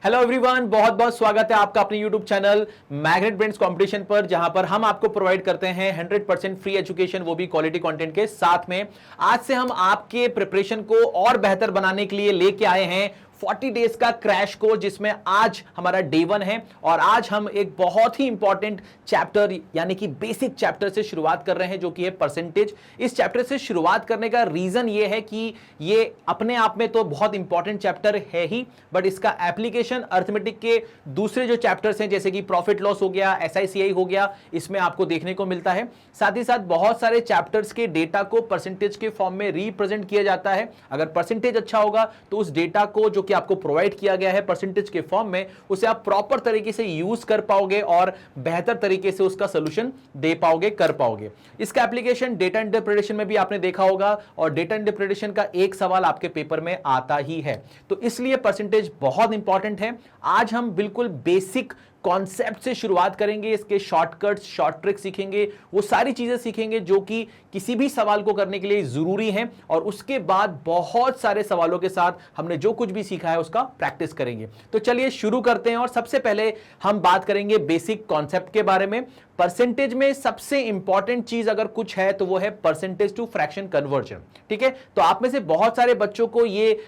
Hello everyone, बहुत बहुत स्वागत है आपका अपने YouTube channel magnet brains competition पर, जहां पर हम आपको प्रोवाइड करते हैं 100% फ्री एजुकेशन, वो भी क्वालिटी कंटेंट के साथ में। आज से हम आपके प्रिपरेशन को और बेहतर बनाने के लिए लेके आए हैं 40 डेज का क्रैश कोर्स, जिसमें आज हमारा डे 1 है और आज हम एक बहुत ही इंपॉर्टेंट चैप्टर यानी कि बेसिक चैप्टर से शुरुआत कर रहे हैं, जो कि है परसेंटेज। इस चैप्टर से शुरुआत करने का रीजन ये है कि ये अपने आप में तो बहुत इंपॉर्टेंट चैप्टर है ही, बट इसका एप्लीकेशन अर्थमेटिक के दूसरे जो चैप्टर्स हैं, जैसे कि प्रॉफिट लॉस हो गया, SICI हो गया, इसमें आपको देखने को मिलता है। साथ ही साथ बहुत सारे चैप्टर्स के डेटा को परसेंटेज के फॉर्म में रिप्रेजेंट किया जाता है। अगर परसेंटेज अच्छा होगा तो उस डेटा को जो कि आपको प्रोवाइड किया गया है परसेंटेज के फॉर्म में, उसे आप प्रॉपर तरीके से यूज कर पाओगे और बेहतर तरीके से उसका सॉल्यूशन दे पाओगे, कर पाओगे। इसका एप्लीकेशन डेटा इंटरप्रिटेशन में भी आपने देखा होगा और डेटा इंटरप्रिटेशन का एक सवाल आपके पेपर में आता ही है, तो इसलिए परसेंटेज बहुत इंपॉर्टेंट है। आज हम बिल्कुल बेसिक कॉन्सेप्ट से शुरुआत करेंगे, इसके शॉर्टकट्स, शॉर्ट ट्रिक सीखेंगे, वो सारी चीजें सीखेंगे जो कि किसी भी सवाल को करने के लिए जरूरी हैं, और उसके बाद बहुत सारे सवालों के साथ हमने जो कुछ भी सीखा है उसका प्रैक्टिस करेंगे। तो चलिए शुरू करते हैं, और सबसे पहले हम बात करेंगे बेसिक कॉन्सेप्ट के बारे में। परसेंटेज में सबसे इंपॉर्टेंट चीज अगर कुछ है तो वो है परसेंटेज टू फ्रैक्शन कन्वर्जन। ठीक है, तो आप में से बहुत सारे बच्चों को ये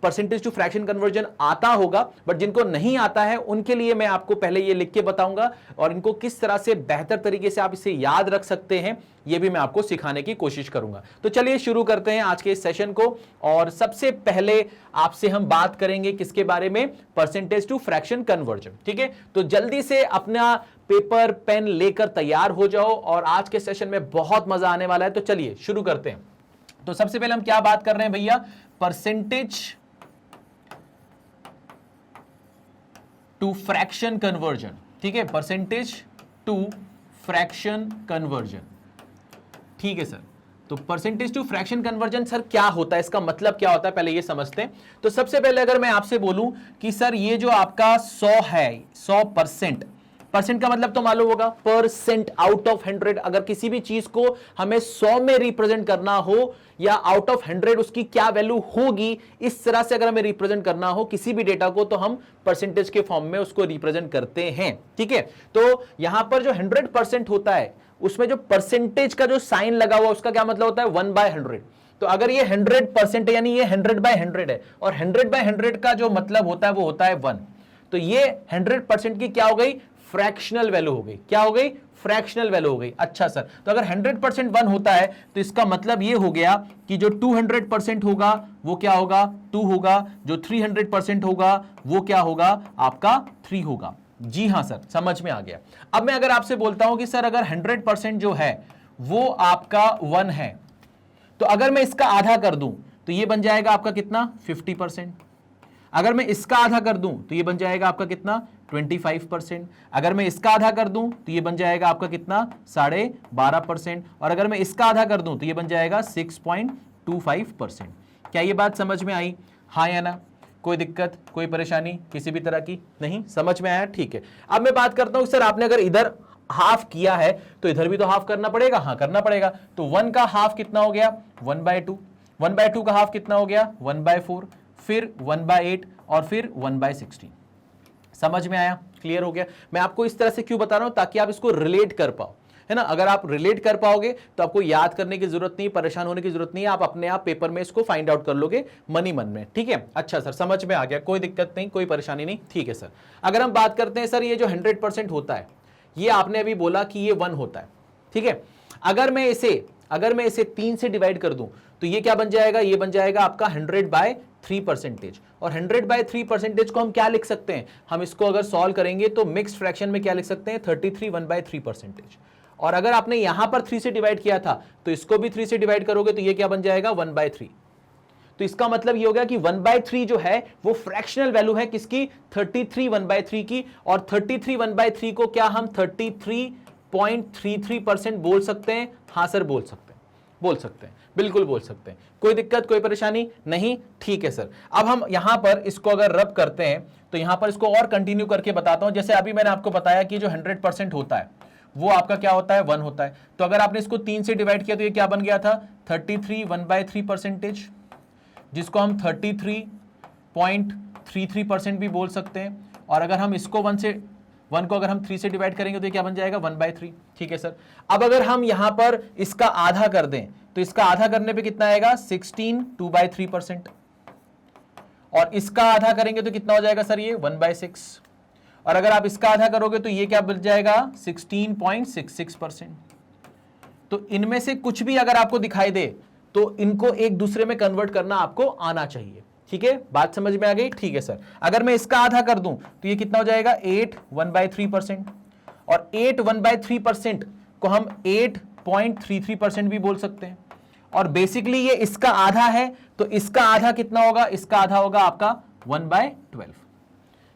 परसेंटेज टू फ्रैक्शन कन्वर्जन आता होगा, बट जिनको नहीं आता है उनके लिए मैं आपको पहले ये लिख के बताऊंगा, और इनको किस तरह से बेहतर तरीके से आप इसे याद रख सकते हैं ये भी मैं आपको सिखाने की कोशिश करूंगा। तो चलिए शुरू करते हैं आज के इस सेशन को, और सबसे पहले आपसे हम बात करेंगे किसके बारे में, परसेंटेज टू फ्रैक्शन कन्वर्जन। ठीक है, तो जल्दी से अपना पेपर पेन लेकर तैयार हो जाओ, और आज के सेशन में बहुत मजा आने वाला है। तो चलिए शुरू करते हैं। तो सबसे पहले हम क्या बात कर रहे हैं भैया, परसेंटेज टू फ्रैक्शन कन्वर्जन। ठीक है, परसेंटेज टू फ्रैक्शन कन्वर्जन। ठीक है सर, तो percentage to fraction conversion sir क्या होता है, इसका मतलब क्या होता है, पहले ये समझते हैं। तो सबसे पहले अगर मैं आपसे बोलूं कि सर ये जो आपका 100 है, 100%, परसेंट का मतलब तो मालूम होगा, परसेंट आउट ऑफ 100। अगर किसी भी चीज को हमें 100 में रिप्रेजेंट करना हो, या आउट ऑफ 100 उसकी क्या वैल्यू होगी, इस तरह से अगर हमें रिप्रेजेंट करना हो किसी भी डेटा को, तो हम परसेंटेज के फॉर्म में उसको रिप्रेजेंट करते हैं। ठीक है, तो यहां पर जो 100% होता है, उसमें जो परसेंटेज का जो साइन लगा हुआ उसका क्या मतलब होता है, 1/100। तो अगर ये 100% है, यानी ये 100/100 है, और 100/100 का जो मतलब होता है वो होता है 1। तो ये 100% की क्या हो गई, फ्रैक्शनल वैल्यू हो गई। क्या हो गई, फ्रैक्शनल वैल्यू हो गई। अच्छा सर, तो अगर 100% 1 होता है तो इसका मतलब ये हो गया कि जो 200% होगा वो क्या होगा, 2 होगा, जो 300% होगा वो क्या होगा, आपका 3 होगा। जी हां सर, समझ में आ गया। अब मैं अगर आपसे बोलता हूं कि सर अगर 100% जो है वो आपका 1 है, तो अगर मैं इसका आधा कर दूं तो ये बन जाएगा आपका कितना, 50%। अगर मैं इसका आधा कर दूं तो ये बन जाएगा आपका कितना, 25%। अगर मैं इसका आधा कर दूं तो ये बन जाएगा आपका कितना, 12.5%। और अगर मैं इसका आधा कर दूं तो ये बन जाएगा 6.25%। क्या ये बात समझ में आई, हाँ या ना? कोई दिक्कत, कोई परेशानी किसी भी तरह की नहीं, समझ में आया? ठीक है, अब मैं बात करता हूं सर आपने अगर इधर हाफ किया है तो इधर भी तो हाफ करना पड़ेगा। हाँ, करना पड़ेगा। तो 1 का हाफ कितना हो गया, 1/2। 1/2 का हाफ कितना हो गया, 1/4, फिर 1/8, और फिर 1/16। समझ में आया, क्लियर हो गया? मैं आपको इस तरह से क्यों बता रहा हूं, ताकि आप इसको रिलेट कर पाओ, है ना। अगर आप रिलेट कर पाओगे तो आपको याद करने की जरूरत नहीं, परेशान होने की जरूरत नहीं है, आप अपने आप पेपर में इसको फाइंड आउट कर लोगे मन ही मन में। ठीक है, अच्छा सर, समझ में आ गया, कोई दिक्कत नहीं, कोई परेशानी नहीं। ठीक है सर, अगर हम बात करते हैं सर ये जो 100% होता है, ये आपने अभी बोला कि ये 1 होता है। ठीक है, अगर मैं इसे 3 से डिवाइड कर दूं तो ये क्या बन जाएगा, ये बन जाएगा आपका 100/3%। और 100/3% को हम क्या लिख सकते हैं, हम इसको अगर सॉल्व करेंगे तो मिक्स्ड फ्रैक्शन में क्या लिख सकते हैं, 33 1/3%। और अगर आपने यहां पर 3 से डिवाइड किया था तो इसको भी 3 से डिवाइड करोगे तो ये क्या बन जाएगा, 1/3। तो इसका मतलब ये हो गया कि 1/3 जो है वो फ्रैक्शनल वैल्यू है किसकी, 33 1/3 की। और 33 1/3 को क्या हम 33.33% बोल सकते हैं? हाँ सर, बोल सकते हैं, बोल सकते हैं, बिल्कुल बोल सकते हैं। कोई दिक्कत, कोई परेशानी नहीं? ठीक है सर, अब हम यहां पर इसको अगर रब करते हैं तो यहां पर इसको और कंटिन्यू करके बताता हूं। जैसे अभी मैंने आपको बताया कि जो 100% होता है वो आपका क्या होता है, 1 होता है। तो अगर आपने इसको 3 से डिवाइड किया तो ये क्या बन गया था, 33 1/3%, जिसको हम 33 आप 3% भी बोल सकते हैं। और अगर हम इसको 1 को अगर हम 3 से डिवाइड करेंगे तो ये क्या बन जाएगा 1/3। ठीक है सर। अब अगर हम यहां पर इसका आधा कर दें तो इसका आधा करने पे कितना आएगा 16 2/3%। और इसका आधा करेंगे तो कितना हो जाएगा सर ये 1/6। और अगर आप इसका आधा करोगे तो ये क्या बन जाएगा 16.66%। तो इनमें से कुछ भी अगर आपको दिखाई दे तो इनको एक दूसरे में कन्वर्ट करना आपको आना चाहिए। ठीक है, बात समझ में आ गई? ठीक है सर। अगर मैं इसका आधा कर दूं तो ये कितना हो जाएगा 8 1/3%। और 8 1/3% को हम 8.33% भी बोल सकते हैं। और बेसिकली ये इसका आधा है तो इसका आधा कितना होगा, इसका आधा होगा आपका 1/12।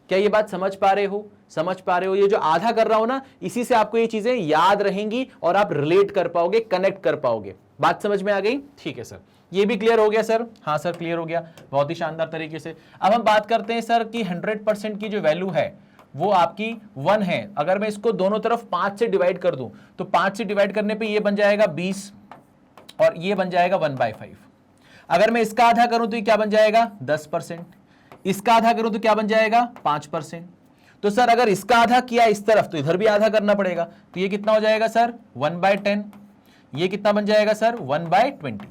क्या ये बात समझ पा रहे हो? समझ पा रहे हो? ये जो आधा कर रहा हो ना, इसी से आपको ये चीजें याद रहेंगी और आप रिलेट कर पाओगे, कनेक्ट कर पाओगे। बात समझ में आ गई? ठीक है सर। ये भी क्लियर हो गया सर? हाँ सर क्लियर हो गया, बहुत ही शानदार तरीके से। अब हम बात करते हैं सर कि 100% की जो वैल्यू है वो आपकी 1 है। अगर मैं इसको दोनों तरफ 5 से डिवाइड कर दूं तो 5 से डिवाइड करने पे ये बन जाएगा 20 और ये बन जाएगा 1/5। अगर मैं इसका आधा करूं तो ये क्या बन जाएगा 10%। इसका आधा करूं तो क्या बन जाएगा 5%। तो सर अगर इसका आधा किया इस तरफ तो इधर भी आधा करना पड़ेगा। तो ये कितना हो जाएगा सर 1/10। ये कितना बन जाएगा सर 1/20।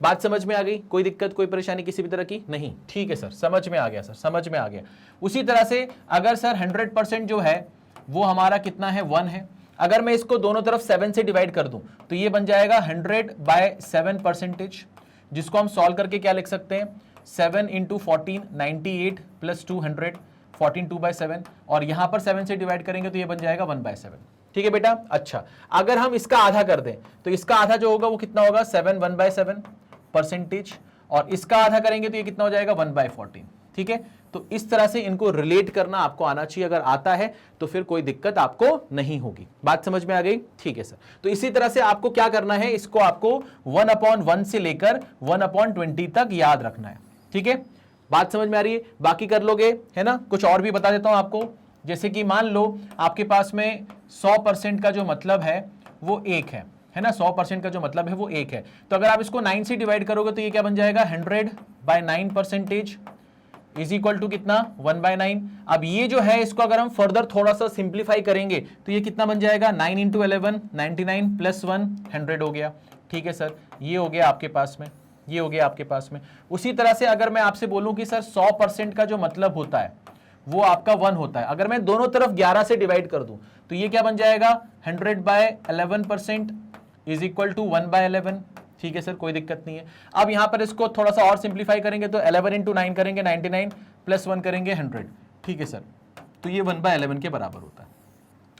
बात समझ में आ गई? कोई दिक्कत, कोई परेशानी किसी भी तरह की नहीं? ठीक है सर, समझ में आ गया सर, समझ में आ गया। उसी तरह से अगर सर 100% जो है वो हमारा कितना है 1 है। अगर मैं इसको दोनों तरफ 7 से डिवाइड कर दूं तो ये बन जाएगा 100/7%, जिसको हम सॉल्व करके क्या लिख सकते हैं 7 × 14 98 + 200 14 2/7। और यहां पर 7 से डिवाइड करेंगे तो ये बन जाएगा 1/7। ठीक है बेटा। अच्छा, अगर हम इसका आधा कर दें तो इसका आधा जो होगा वो कितना होगा 7 1/7%। और इसका आधा करेंगे तो ये कितना हो जाएगा 1/14। ठीक है, तो इस तरह से इनको रिलेट करना आपको आना चाहिए। अगर आता है तो फिर कोई दिक्कत आपको नहीं होगी। बात समझ में आ गई? ठीक है सर। तो इसी तरह से आपको क्या करना है, इसको आपको 1/1 से लेकर 1/20 तक याद रखना है। ठीक है, बात समझ में आ रही है? बाकी कर लोगे, है ना? कुछ और भी बता देता हूं आपको। जैसे कि मान लो आपके पास में 100% का जो मतलब है वो 1 है ना? 100% का जो मतलब है वो 1 है। तो अगर आप इसको 9 से डिवाइड करोगे तो ये क्या बन जाएगा 100/9% इज इक्वल टू कितना 1/9। अब ये जो है इसको अगर हम फर्दर थोड़ा सा सिंप्लीफाई करेंगे तो ये कितना बन जाएगा 9 × 11 99 + 1 100 हो गया। ठीक है सर, ये हो गया आपके पास में, ये हो गया आपके पास में। उसी तरह से अगर मैं आपसे बोलूं कि सर 100% का जो मतलब होता है वो आपका 1 होता है। अगर मैं दोनों तरफ 11 से डिवाइड कर दूं तो ये क्या बन जाएगा 100/11% इज इक्वल टू 1/11। ठीक है सर, कोई दिक्कत नहीं है। अब यहां पर इसको थोड़ा सा और सिंप्लीफाई करेंगे तो 11 × 9 करेंगे 99 + 1 करेंगे 100। ठीक है सर, तो ये 1/11 के बराबर होता है।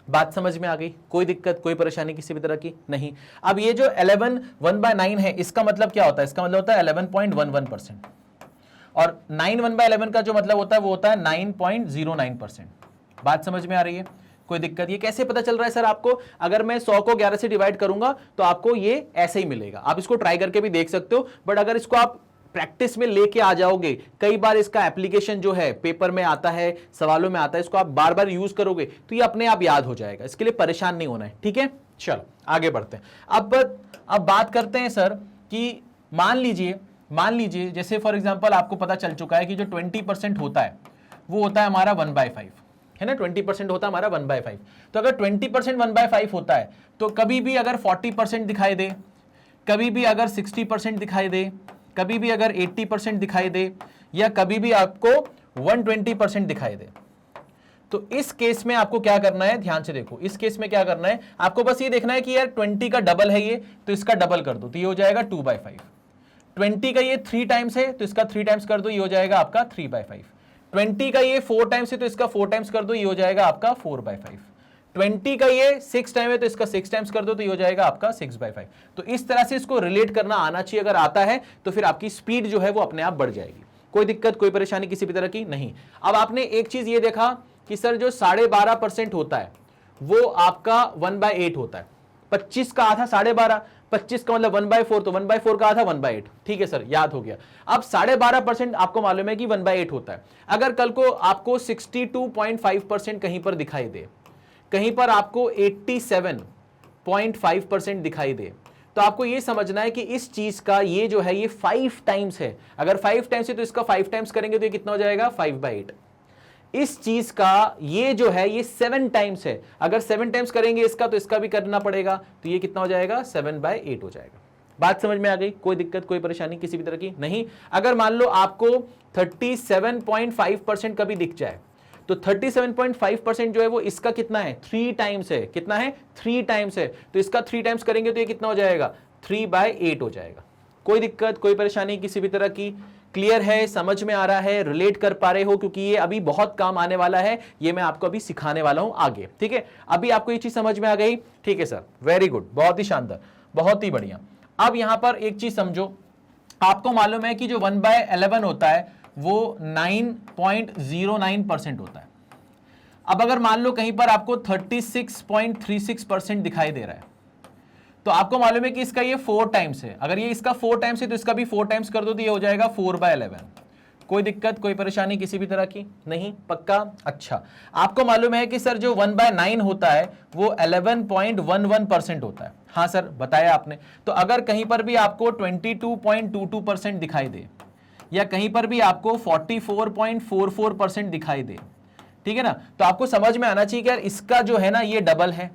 बात समझ में आ गई? कोई दिक्कत, कोई परेशानी किसी भी तरह की नहीं? अब ये जो 11 1/9 है इसका मतलब क्या होता है? इसका मतलब होता है 11.11%। और 9 1/11 का जो मतलब होता है वो होता है 9.09%। बात समझ में आ रही है? कोई दिक्कत? ये कैसे पता चल रहा है सर आपको? अगर मैं 100 को 11 से डिवाइड करूंगा तो आपको ये ऐसे ही मिलेगा। आप इसको ट्राई करके भी देख सकते हो, बट अगर इसको आप प्रैक्टिस में लेके आ जाओगे, कई बार इसका एप्लीकेशन जो है पेपर में आता है, सवालों में आता है, इसको आप बार बार यूज करोगे तो ये अपने आप याद हो जाएगा। इसके लिए परेशान नहीं होना है। ठीक है, चलो आगे बढ़ते हैं। अब बात करते हैं सर कि मान लीजिए जैसे फॉर एग्जांपल आपको पता चल चुका है कि जो 20% होता है वो होता है हमारा 1/5, है ना? 20% होता है हमारा 1/5। तो अगर 20% 1/5 होता है तो कभी भी अगर 40% दिखाई दे, कभी भी अगर 60% दिखाई दे, कभी भी अगर 80% दिखाई दे, या कभी भी आपको 120% दिखाई दे, तो इस केस में आपको क्या करना है, ध्यान से देखो। इस केस में क्या करना है, आपको बस ये देखना है कि यार 20 का डबल है ये, तो इसका डबल कर दो तो ये हो जाएगा 2/5। 20 का ये 3 टाइम्स है तो इसका 3 टाइम्स कर दो, ये हो जाएगा आपका 3/5। 20 का ये 4 टाइम्स है तो इसका 4 टाइम्स कर दो, ये हो जाएगा आपका 4/5। 20 का ये 6 टाइम है तो इसका 6 टाइम्स कर दो तो ये हो जाएगा आपका 6/5। तो इस तरह से इसको रिलेट करना आना चाहिए। अगर आता है तो फिर आपकी स्पीड जो है वो अपने आप बढ़ जाएगी। कोई दिक्कत, कोई परेशानी किसी भी तरह की नहीं? अब आपने एक चीज ये देखा कि सर जो 12.5% होता है वो आपका 1/8 होता है। 25 का आधा 12.5, 25 का मतलब 1/4, तो 1/4 का आधा 1/8। ठीक है सर, याद हो गया। अब 12.5% आपको मालूम है कि 1/8 होता है। अगर कल को आपको 62.5% कहीं पर दिखाई दे, कहीं पर आपको 87.5% दिखाई दे, तो आपको ये समझना है कि इस चीज का ये जो है ये 5 टाइम्स है। अगर 5 टाइम्स है तो इसका 5 टाइम्स करेंगे तो ये कितना हो जाएगा 5/8। इस चीज का ये जो है ये 7 टाइम्स है, अगर 7 टाइम्स करेंगे इसका तो इसका भी करना पड़ेगा, तो ये कितना हो जाएगा 7/8 हो जाएगा। बात समझ में आ गई? कोई दिक्कत कोई परेशानी किसी भी तरह की नहीं। अगर मान लो आपको 37.5% कभी दिख जाए तो 37.5% जो है वो इसका कितना है 3 टाइम्स है। कितना है 3 टाइम्स है, तो इसका 3 टाइम्स करेंगे तो ये कितना हो जाएगा 3/8 हो जाएगा। कोई दिक्कत कोई परेशानी किसी भी तरह की? क्लियर है, समझ में आ रहा है, रिलेट कर पा रहे हो? क्योंकि ये अभी बहुत काम आने वाला है, ये मैं आपको अभी सिखाने वाला हूं आगे। ठीक है, अभी आपको ये चीज समझ में आ गई? ठीक है सर, वेरी गुड, बहुत ही शानदार, बहुत ही बढ़िया। अब यहां पर एक चीज समझो, आपको मालूम है कि जो 1/11 होता है वो 9.09% होता है। अब अगर मान लो कहीं पर आपको 36.36% दिखाई दे रहा है, तो आपको मालूम है कि इसका ये 4 टाइम्स है। अगर ये इसका 4 टाइम्स है तो इसका भी 4 टाइम्स कर दो तो ये हो जाएगा 4/11। कोई दिक्कत कोई परेशानी किसी भी तरह की नहीं? पक्का? अच्छा, आपको मालूम है कि सर जो 1/9 होता है वो 11.11% होता है। हाँ सर, बताया आपने। तो अगर कहीं पर भी आपको 22.22% दिखाई दे या कहीं पर भी आपको 44.44% दिखाई दे, ठीक है ना, तो आपको समझ में आना चाहिए कि यार इसका जो है ना ये डबल है।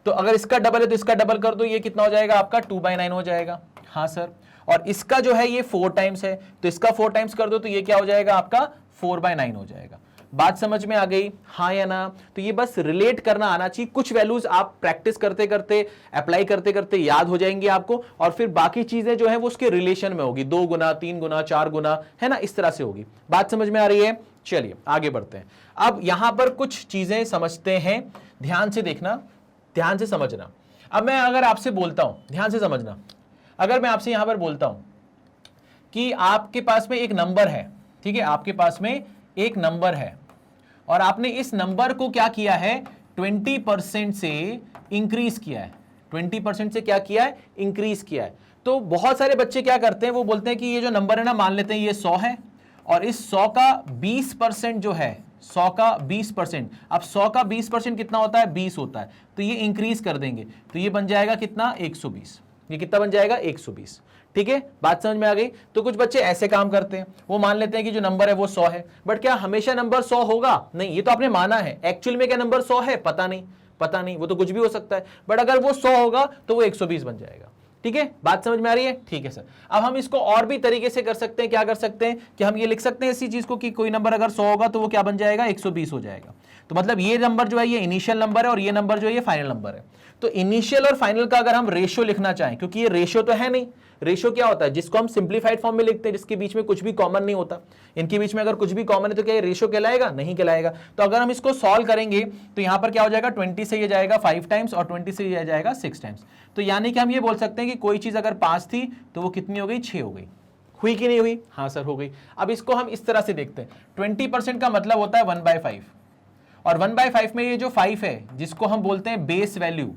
तो अगर इसका डबल है तो इसका डबल कर दो, ये कितना हो जाएगा आपका 2/9 हो जाएगा। हाँ सर, और इसका जो है ये 4 टाइम्स है, तो इसका 4 टाइम्स कर दो तो ये क्या हो जाएगा आपका 4/9 हो जाएगा। बात समझ में आ गई? हाँ या ना? तो ये बस रिलेट करना आना चाहिए। कुछ वैल्यूज आप प्रैक्टिस करते करते अप्लाई करते करते याद हो जाएंगे आपको, और फिर बाकी चीजें जो है वो उसके रिलेशन में होगी, 2 गुना 3 गुना 4 गुना, है ना, इस तरह से होगी। बात समझ में आ रही है? चलिए आगे बढ़ते हैं। अब यहां पर कुछ चीजें समझते हैं, ध्यान से देखना, ध्यान से समझना। अब मैं अगर आपसे बोलता हूं, ध्यान से समझना, अगर मैं आपसे यहां पर बोलता हूं कि आपके पास में एक नंबर है, ठीक है, आपके पास में एक नंबर है और आपने इस नंबर को क्या किया है 20% से इंक्रीज किया है। 20% से क्या किया है? इंक्रीज किया है। तो बहुत सारे बच्चे क्या करते हैं, वो बोलते हैं कि ये जो नंबर है ना, मान लेते हैं ये 100 है और इस 100 का 20% जो है, 100 का 20%, अब 100 का 20% कितना होता है 20 होता है, तो ये इंक्रीज कर देंगे तो ये बन जाएगा कितना 120। ये कितना बन जाएगा 120। ठीक है, बात समझ में आ गई? तो कुछ बच्चे ऐसे काम करते हैं, वो मान लेते हैं कि जो नंबर है वो 100 है, बट क्या हमेशा नंबर 100 होगा? नहीं, ये तो आपने माना है, एक्चुअल में क्या नंबर 100 है पता नहीं, पता नहीं, वो तो कुछ भी हो सकता है, बट अगर वो 100 होगा तो वो 120 बन जाएगा। ठीक है, बात समझ में आ रही है? ठीक है सर, अब हम इसको और भी तरीके से कर सकते हैं। क्या कर सकते हैं कि हम ये लिख सकते हैं इसी चीज को कि कोई नंबर अगर 100 होगा तो वो क्या बन जाएगा 120 हो जाएगा। तो मतलब ये नंबर जो है ये इनिशियल नंबर है और ये नंबर जो है ये फाइनल नंबर है। तो इनिशियल और फाइनल का अगर हम रेशियो लिखना चाहें, क्योंकि ये रेशियो तो है नहीं, रेशियो क्या होता है जिसको हम सिंप्लीफाइड फॉर्म में लिखते हैं, जिसके बीच में कुछ भी कॉमन नहीं होता। इनके बीच में अगर कुछ भी कॉमन है तो क्या ये रेशियो कहलाएगा? नहीं कहलाएगा। तो अगर हम इसको सॉल्व करेंगे तो यहां पर क्या हो जाएगा 20 से ये जाएगा 5 टाइम्स और 20 से ये जाएगा 6 टाइम्स। तो यानी कि हम ये बोल सकते हैं कि कोई चीज अगर 5 थी तो वो कितनी हो गई 6 हो गई। हुई कि नहीं हुई? हाँ सर हो गई। अब इसको हम इस तरह से देखते हैं, 20% का मतलब होता है 1/5 और 1/5 में ये जो 5 है जिसको हम बोलते हैं बेस वैल्यू,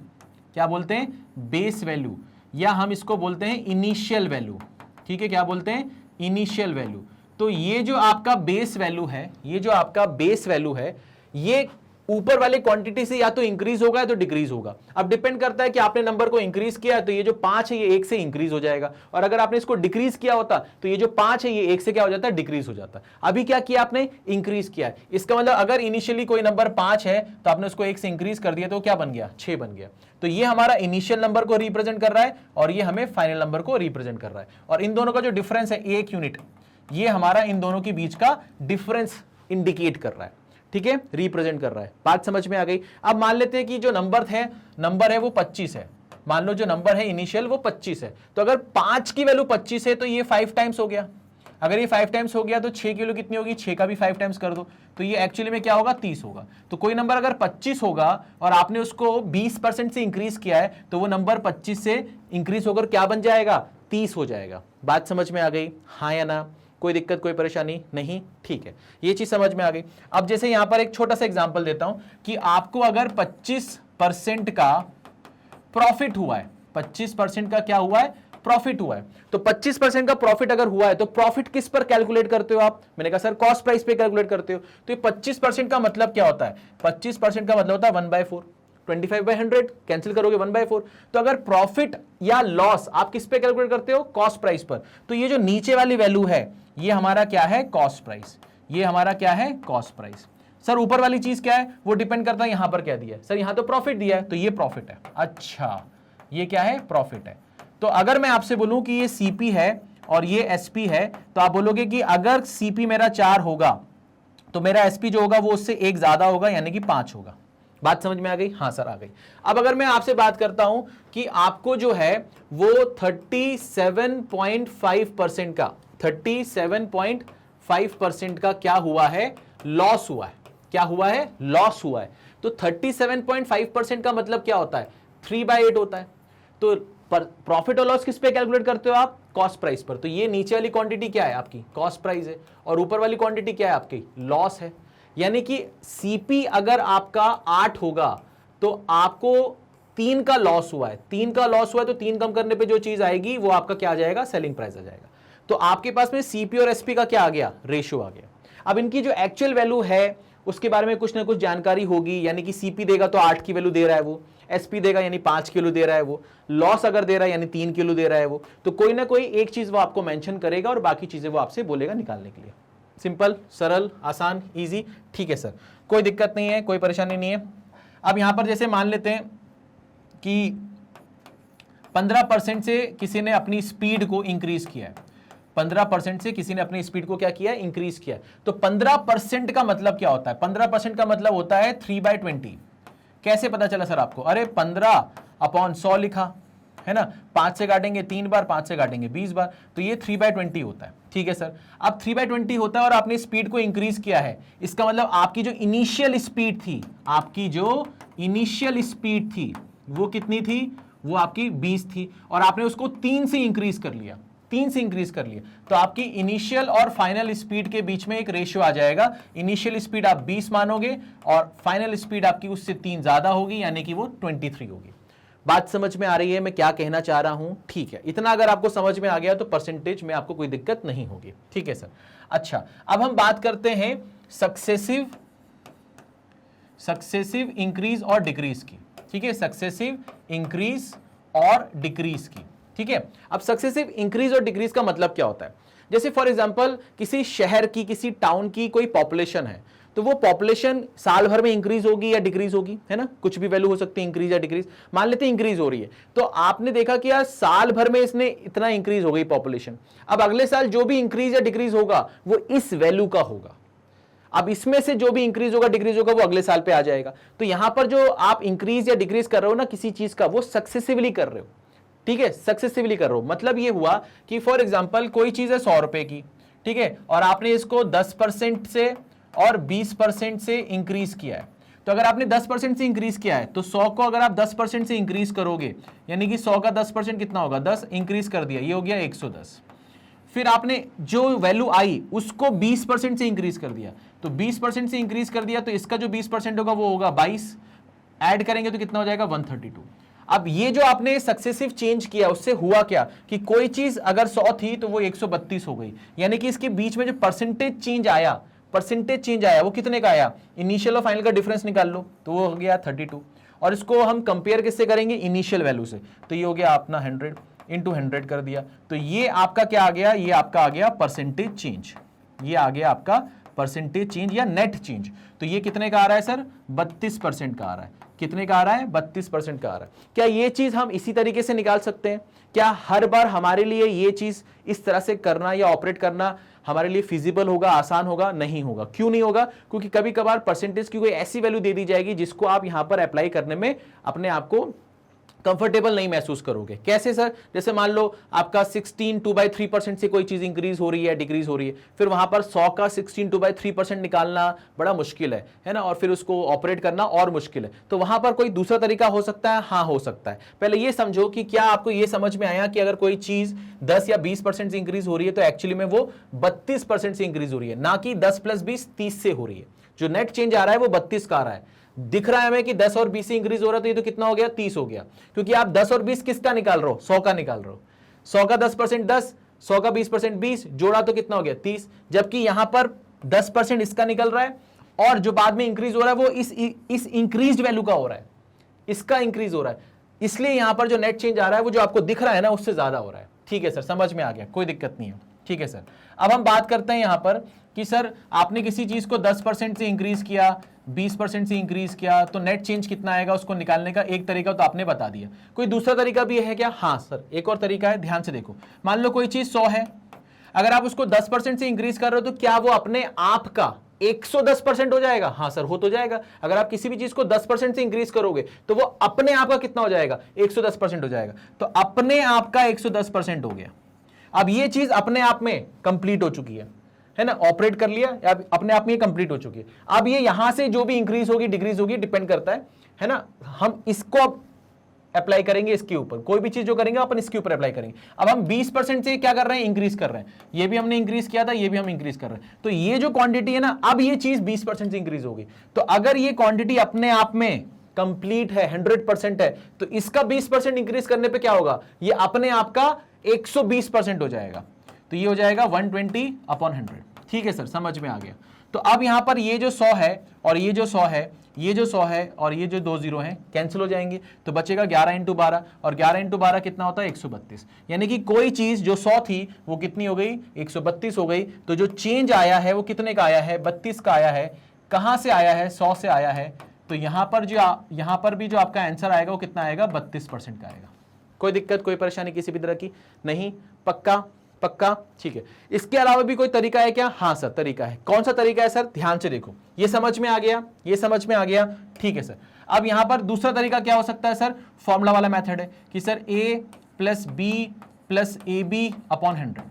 क्या बोलते हैं? बेस वैल्यू, या हम इसको बोलते हैं इनिशियल वैल्यू। ठीक है, क्या बोलते हैं? Initial value. तो ये जो आपका बेस वैल्यू है, ये जो आपका बेस वैल्यू है, ये ऊपर वाले क्वांटिटी से या तो इंक्रीज होगा या तो डिक्रीज होगा। अब डिपेंड करता है कि आपने नंबर को इंक्रीज किया तो ये जो 5 है ये 1 से इंक्रीज हो जाएगा, और अगर आपने इसको डिक्रीज किया होता तो ये जो 5 है ये 1 से क्या हो जाता है? डिक्रीज हो जाता है। अभी क्या किया आपने? इंक्रीज किया है। इसका मतलब अगर इनिशियली कोई नंबर 5 है तो आपने उसको 1 से इंक्रीज कर दिया तो क्या बन गया? 6 बन गया। तो ये हमारा इनिशियल नंबर को रिप्रेजेंट कर रहा है और ये हमें फाइनल नंबर को रिप्रेजेंट कर रहा है, और इन दोनों का जो डिफरेंस है 1 यूनिट, ये हमारा इन दोनों के बीच का डिफरेंस इंडिकेट कर रहा है। ठीक है, रिप्रेजेंट कर रहा है। बात समझ में आ गई? अब मान लेते हैं कि जो नंबर है वो 25 है। मान लो जो नंबर है इनिशियल वो 25 है, तो अगर 5 की वैल्यू 25 है तो ये 5 टाइम्स हो गया। अगर ये 5 टाइम्स हो गया तो 6 की वैल्यू कितनी होगी? 6 का भी 5 टाइम्स कर दो तो ये एक्चुअली में क्या होगा? 30 होगा। तो कोई नंबर अगर 25 होगा और आपने उसको 20% से इंक्रीज किया है तो वो नंबर 25 से इंक्रीज होकर क्या बन जाएगा? 30 हो जाएगा। बात समझ में आ गई? हाँ या ना? कोई दिक्कत कोई परेशानी नहीं? ठीक है, ये चीज समझ में आ गई। अब जैसे यहां पर एक छोटा सा एग्जांपल देता हूं कि आपको अगर 25% का प्रॉफिट हुआ है, 25% का क्या हुआ है? प्रॉफिट हुआ है। तो 25% का प्रॉफिट अगर हुआ है तो प्रॉफिट किस पर कैलकुलेट करते हो आप? मैंने कहा सर कॉस्ट प्राइस पे कैलकुलेट करते हो। तो ये 25% का मतलब क्या होता है? 25% का मतलब होता है 1/4। 25/100 कैंसिल करोगे 1/4। तो अगर प्रॉफिट या लॉस आप किस पे कैलकुलेट करते हो, कॉस्ट प्राइस पर, तो ये जो नीचे वाली वैल्यू है ये हमारा क्या है, कॉस्ट प्राइस। ये हमारा क्या है, कॉस्ट प्राइस। सर ऊपर वाली चीज क्या है, वो डिपेंड करता है यहां पर क्या दिया है, सर यहां तो प्रॉफिट दिया है तो ये प्रॉफिट है। अच्छा ये क्या है, प्रॉफिट है। तो अगर मैं आपसे बोलूं कि ये सीपी है और ये एसपी है, तो आप बोलोगे कि अगर सीपी मेरा 4 होगा तो मेरा एसपी जो होगा वो उससे 1 ज्यादा होगा, यानी कि 5 होगा। बात समझ में आ गई? हाँ सर आ गई। अब अगर मैं आपसे बात करता हूं कि आपको जो है वो 37.5% का 37.5% का क्या हुआ है, लॉस हुआ है। क्या हुआ है, लॉस हुआ है। तो 37.5% का मतलब क्या होता है, 3/8 होता है। तो प्रॉफिट और लॉस किस पे कैलकुलेट करते हो आप, कॉस्ट प्राइस पर। तो ये नीचे वाली क्वांटिटी क्या है आपकी, कॉस्ट प्राइस है, और ऊपर वाली क्वांटिटी क्या है आपकी, लॉस है। यानी कि सीपी अगर आपका 8 होगा तो आपको 3 का लॉस हुआ है, 3 का लॉस हुआ है, तो 3 कम करने पे जो चीज आएगी वो आपका क्या आ जाएगा, सेलिंग प्राइस आ जाएगा। तो आपके पास में सीपी और एसपी का क्या आ गया, रेशियो आ गया। अब इनकी जो एक्चुअल वैल्यू है उसके बारे में कुछ ना कुछ जानकारी होगी, यानी कि सीपी देगा तो 8 की वैल्यू दे रहा है वो, एसपी देगा यानी 5 किलो दे रहा है वो, लॉस अगर दे रहा है यानी 3 किलो दे रहा है वो। तो कोई ना कोई एक चीज वो आपको मेंशन करेगा और बाकी चीजें वो आपसे बोलेगा निकालने के लिए। सिंपल, सरल, आसान, इजी। ठीक है सर, कोई दिक्कत नहीं है, कोई परेशानी नहीं है। अब यहां पर जैसे मान लेते हैं कि 15% से किसी ने अपनी स्पीड को इंक्रीज किया है, 15% से किसी ने अपनी स्पीड को क्या किया है, इंक्रीज किया है। तो 15% का मतलब क्या होता है, 15% का मतलब होता है 3/20। कैसे पता चला सर आपको, अरे 15/100 लिखा है ना, 5 से काटेंगे 3 बार, 5 से काटेंगे 20 बार, तो ये 3/20 होता है। ठीक है सर, अब 3/20 होता है और आपने स्पीड को इंक्रीज किया है, इसका मतलब आपकी जो इनिशियल स्पीड थी, आपकी जो इनिशियल स्पीड थी वो कितनी थी, वो आपकी 20 थी, और आपने उसको 3 से इंक्रीज कर लिया, 3 से इंक्रीज कर लिया। तो आपकी इनिशियल और फाइनल स्पीड के बीच में एक रेशियो आ जाएगा। इनिशियल स्पीड आप 20 मानोगे और फाइनल स्पीड आपकी उससे 3 ज्यादा होगी, यानी कि वो 23 होगी। बात समझ में आ रही है मैं क्या कहना चाह रहा हूं? ठीक है, इतना अगर आपको समझ में आ गया तो परसेंटेज में आपको कोई दिक्कत नहीं होगी। ठीक है सर। अच्छा, अब हम बात करते हैं सक्सेसिव इंक्रीज और डिक्रीज की। ठीक है, सक्सेसिव इंक्रीज और डिक्रीज की। ठीक है, अब सक्सेसिव इंक्रीज और डिक्रीज का मतलब क्या होता है, जैसे फॉर एग्जांपल किसी शहर की, किसी टाउन की कोई पॉपुलेशन है, तो वो पॉपुलेशन साल भर में इंक्रीज होगी या डिक्रीज होगी, है ना, कुछ भी वैल्यू हो सकती है इंक्रीज या डिक्रीज। मान लेते हैं इंक्रीज हो रही है, तो आपने देखा कि यार साल भर में इसने इतना इंक्रीज हो गई पॉपुलेशन। अब अगले साल जो भी इंक्रीज या डिक्रीज होगा वो इस वैल्यू का होगा। अब इसमें से जो भी इंक्रीज होगा डिक्रीज होगा वो अगले साल पे आ जाएगा। तो यहां पर जो आप इंक्रीज या डिक्रीज कर रहे हो ना किसी चीज का, वो सक्सेसिवली कर रहे हो। ठीक है, सक्सेसिवली कर रहे हो, मतलब ये हुआ कि फॉर एग्जांपल कोई चीज है 100 रुपए की, ठीक है, और आपने इसको 10% से और 20% से इंक्रीज किया है। तो अगर आपने 10% से इंक्रीज किया है तो 100 को अगर आप 10% से इंक्रीज करोगे, यानी कि 100 का 10% कितना होगा, 10 इंक्रीज कर दिया, ये हो गया 110। फिर आपने जो वैल्यू आई उसको 20% से इंक्रीज कर दिया, तो 20% से इंक्रीज कर दिया तो इसका जो 20% होगा वो होगा 22, ऐड करेंगे तो कितना हो जाएगा 132। अब ये जो आपने सक्सेसिव चेंज किया उससे हुआ क्या कि कोई चीज अगर 100 थी तो वो 132 हो गई, यानी कि इसके बीच में जो परसेंटेज चेंज आया वो कितने का आया, इनिशियल और फाइनल का डिफरेंस निकाल लो तो वो हो गया 32, और इसको हम कंपेयर किससे करेंगे, इनिशियल वैल्यू से, तो ये हो गया अपना 100 इंटू 100 कर दिया, तो ये आपका क्या आ गया, ये आपका आ गया परसेंटेज चेंज, ये आ गया आपका परसेंटेज चेंज या नेट चेंज। तो ये कितने का आ रहा है सर, 32% का आ रहा है। कितने का आ रहा है, 32% का आ रहा है। क्या ये चीज हम इसी तरीके से निकाल सकते हैं? क्या हर बार हमारे लिए ये चीज इस तरह से करना या ऑपरेट करना हमारे लिए फिजिबल होगा, आसान होगा? नहीं होगा। क्यों नहीं होगा? क्योंकि कभी कभार परसेंटेज की कोई ऐसी वैल्यू दे दी जाएगी जिसको आप यहां पर अप्लाई करने में अपने आप को कंफर्टेबल नहीं महसूस करोगे। कैसे सर? जैसे मान लो आपका 16 2/3% से कोई चीज इंक्रीज हो रही है, डिक्रीज हो रही है, फिर वहां पर 100 का 16 2/3% निकालना बड़ा मुश्किल है ना, और फिर उसको ऑपरेट करना और मुश्किल है। तो वहां पर कोई दूसरा तरीका हो सकता है? हाँ, हो सकता है। पहले ये समझो कि क्या आपको ये समझ में आया कि अगर कोई चीज 10 या 20% से इंक्रीज हो रही है तो एक्चुअली में वो 32% से इंक्रीज हो रही है, ना कि 10 + 20 30 से हो रही है। जो नेट चेंज आ रहा है वो 32 का आ रहा है। दिख रहा है हमें कि 10 और 20 से इंक्रीज हो रहा है, तो ये तो कितना हो गया, 30 हो गया, क्योंकि आप 10 और 20 किसका निकाल रहे हो, 100 का निकाल रहे हो। 100 का 10% 10, 100 का 20% 20, जोड़ा तो कितना हो गया, 30। जबकि यहां पर 10% इसका निकल रहा है और जो बाद में इंक्रीज हो रहा है वो इस इंक्रीज्ड वैल्यू का हो रहा है। इसका इंक्रीज हो रहा है, इसलिए यहां पर जो नेट चेंज आ रहा है वो जो आपको दिख रहा है ना उससे ज्यादा हो रहा है। ठीक है सर, समझ में आ गया, कोई दिक्कत नहीं है। ठीक है सर, अब हम बात करते हैं यहां पर कि सर आपने किसी चीज को 10% से इंक्रीज किया, 20% से इंक्रीज किया, तो नेट चेंज कितना आएगा उसको निकालने का एक तरीका तो आपने बता दिया। कोई दूसरा तरीका भी है क्या? हाँ सर, एक और तरीका है, ध्यान से देखो। मान लो कोई चीज 100 है, अगर आप उसको 10% से इंक्रीज कर रहे हो तो क्या वो अपने आप का 110% हो जाएगा? हाँ सर, हो तो जाएगा। अगर आप किसी भी चीज को 10% से इंक्रीज करोगे तो वो अपने आप का कितना हो जाएगा? 110% हो जाएगा। तो अपने आप का 110% हो गया। अब ये चीज अपने आप में कंप्लीट हो चुकी है ना, ऑपरेट कर लिया, अपने आप में कंप्लीट हो चुकी है। अब ये यहां से जो भी इंक्रीज होगी डिक्रीज होगी डिपेंड करता है ना, हम इसको अब अप्लाई करेंगे इसके ऊपर, कोई भी चीज जो करेंगे अपन इसके ऊपर अप्लाई करेंगे। अब हम 20% से क्या कर रहे हैं? इंक्रीज कर रहे हैं। ये भी हमने इंक्रीज किया था, ये भी हम इंक्रीज कर रहे हैं। तो ये जो क्वांटिटी है ना, अब ये चीज 20% से इंक्रीज होगी। तो अगर ये क्वांटिटी अपने आप में कंप्लीट है, 100% है, तो इसका 20% इंक्रीज करने पे क्या होगा? ये अपने आप का 120% हो जाएगा। तो ये हो जाएगा 120/100। ठीक है सर, समझ में आ गया। तो अब यहां पर ये जो 100 है और ये जो 100 है, ये जो 100 है और ये जो 2 जीरो हैं कैंसिल हो जाएंगे, तो बचेगा 11 × 12, और 11 × 12 कितना होता है? 132। यानी कि कोई चीज जो 100 थी वो कितनी हो गई? 132 हो गई। तो जो चेंज आया है वो कितने का आया है? 32 का आया है। कहां से आया है? 100 से आया है। तो यहां पर भी जो आपका आंसर आएगा वो कितना आएगा? 32% का आएगा। कोई दिक्कत, कोई परेशानी किसी भी तरह की नहीं? पक्का? पक्का, ठीक है। इसके अलावा भी कोई तरीका है क्या? हाँ सर, तरीका है। कौन सा तरीका है सर? ध्यान से देखो, ये समझ में आ गया, ये समझ में आ गया। ठीक है सर, अब यहां पर दूसरा तरीका क्या हो सकता है सर? फॉर्मूला वाला मेथड है कि सर a + b + AB/100।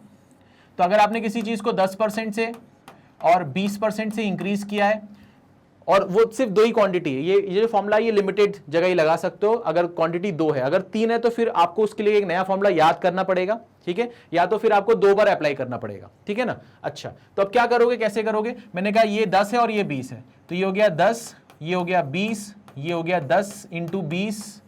तो अगर आपने किसी चीज को 10% से और 20% से इंक्रीज किया है, और वो सिर्फ 2 ही क्वांटिटी है, ये जो फॉर्मूला ये लिमिटेड जगह ही लगा सकते हो अगर क्वांटिटी 2 है। अगर 3 है तो फिर आपको उसके लिए एक नया फॉर्मूला याद करना पड़ेगा। ठीक है, या तो फिर आपको 2 बार अप्लाई करना पड़ेगा। ठीक है ना? अच्छा, तो अब क्या करोगे, कैसे करोगे? मैंने कहा ये 10 है और ये 20 है, तो ये हो गया 10, ये हो गया 20, ये हो गया 10 × 20,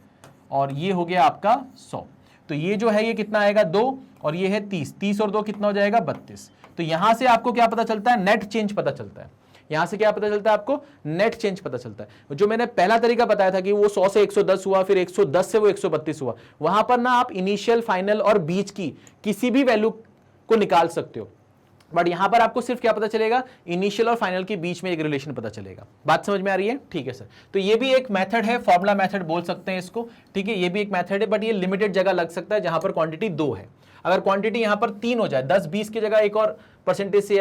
और ये हो गया आपका 100। तो ये जो है ये कितना आएगा? 2, और ये है 30। 30 और 2 कितना हो जाएगा? 32। तो यहां से आपको क्या पता चलता है? नेट चेंज पता चलता है। यहां से क्या पता चलता है आपको? नेट चेंज पता चलता है। जो मैंने पहला तरीका बताया था कि वो 100 से 110 हुआ, फिर 110 से वो 132 हुआ, वहां पर ना आप इनिशियल, फाइनल और बीच की किसी भी वैल्यू को निकाल सकते हो। बट यहां पर आपको सिर्फ क्या पता चलेगा? इनिशियल और फाइनल के बीच में एक रिलेशन पता चलेगा। बात समझ में आ रही है? ठीक है सर, तो ये भी एक मेथड है, फॉर्मूला मेथड बोल सकते हैं इसको। ठीक है, ये भी एक मेथड है, बट ये लिमिटेड जगह लग सकता है जहां पर क्वांटिटी 2 है। अगर क्वांटिटी यहां पर 3 हो जाए, 10-20 की जगह एक और परसेंटेज से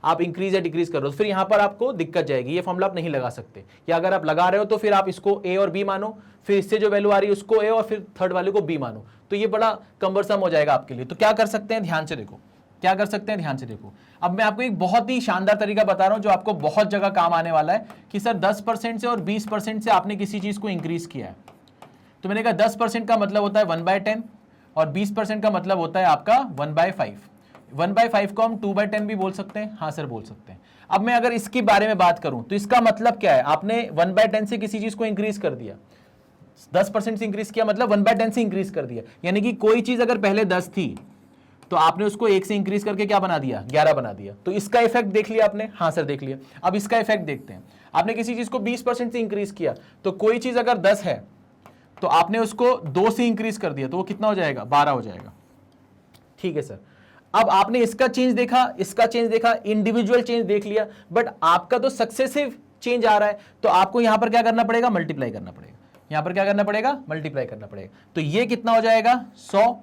आप इंक्रीज या डिक्रीज कर रहे हो, फिर यहां पर आपको दिक्कत जाएगी। ये फॉर्मूला आप नहीं लगा सकते, या अगर आप लगा रहे हो तो फिर आप इसको ए और बी मानो, फिर इससे जो वैल्यू आ रही है उसको ए, और फिर थर्ड वाले को बी मानो, तो ये बड़ा कम्बरसम हो जाएगा आपके लिए। तो क्या कर सकते हैं? ध्यान से देखो, क्या कर सकते हैं? ध्यान से देखो। अब मैं आपको एक बहुत ही शानदार तरीका बता रहा हूं जो आपको बहुत जगह काम आने वाला है कि सर 10% से और 20% से आपने किसी चीज को इंक्रीज किया है। तो मैंने कहा 10% का मतलब होता है 1/10, और 20% का मतलब होता है आपका 1/5। 1/5 को हम 2/10 भी बोल सकते हैं। हाँ सर, बोल सकते हैं। अब मैं अगर इसके बारे में बात करूं तो इसका मतलब क्या है? आपने 1/10 से किसी चीज को इंक्रीज कर दिया, 10% से इंक्रीज किया मतलब 1/10 से इंक्रीज कर दिया। यानी कि कोई चीज अगर पहले 10 थी तो आपने उसको 1 से इंक्रीज करके क्या बना दिया? 11 बना दिया। तो इसका इफेक्ट देख लिया आपने? हाँ सर, देख लिया। अब इसका इफेक्ट देखते हैं। आपने किसी चीज को 20% से इंक्रीज किया, तो कोई चीज अगर 10 है तो आपने उसको 2 से इंक्रीज कर दिया, तो वो कितना हो जाएगा? 12 हो जाएगा। ठीक है सर, अब आपने इसका चेंज देखा, इसका चेंज देखा, इंडिविजुअल चेंज देख लिया, बट आपका तो सक्सेसिव चेंज आ रहा है, तो आपको यहां पर क्या करना पड़ेगा? मल्टीप्लाई करना पड़ेगा। यहां पर क्या करना पड़ेगा? मल्टीप्लाई करना पड़ेगा। तो ये कितना हो जाएगा? 100,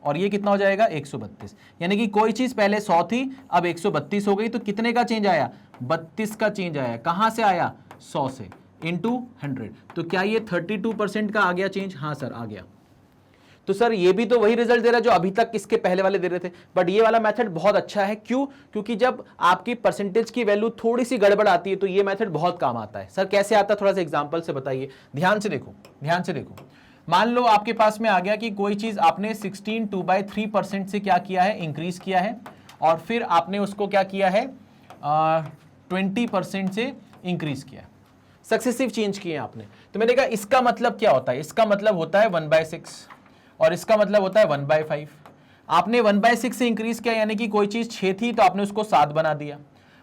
और ये कितना हो जाएगा? 132। यानी कि कोई चीज पहले 100 थी, अब 132 हो गई, तो कितने का चेंज आया? 32 का चेंज आया। कहां से आया? 100 से, इंटू 100। तो क्या ये 32% का आ गया चेंज? हाँ सर, आ गया। तो सर ये भी तो वही रिजल्ट दे रहा है जो अभी तक इसके पहले वाले दे रहे थे, बट ये वाला मेथड बहुत अच्छा है। क्यों? क्योंकि जब आपकी परसेंटेज की वैल्यू थोड़ी सी गड़बड़ आती है तो ये मेथड बहुत काम आता है। सर कैसे आता है? थोड़ा सा एग्जांपल से बताइए। ध्यान से देखो, ध्यान से देखो। मान लो आपके पास में आ गया कि कोई चीज आपने 16 2/3% से क्या किया है? इंक्रीज किया है, और फिर आपने उसको क्या किया है? 20% से इंक्रीज किया है। सक्सेसिव चेंज किए आपने। तो मैंने कहा इसका मतलब क्या होता है? इसका मतलब होता है 1/6, और इसका मतलब होता है 1/5। आपने 1/6 से इंक्रीज किया, यानी कि कोई चीज 6 थी तो आपने उसको 7 बना दिया।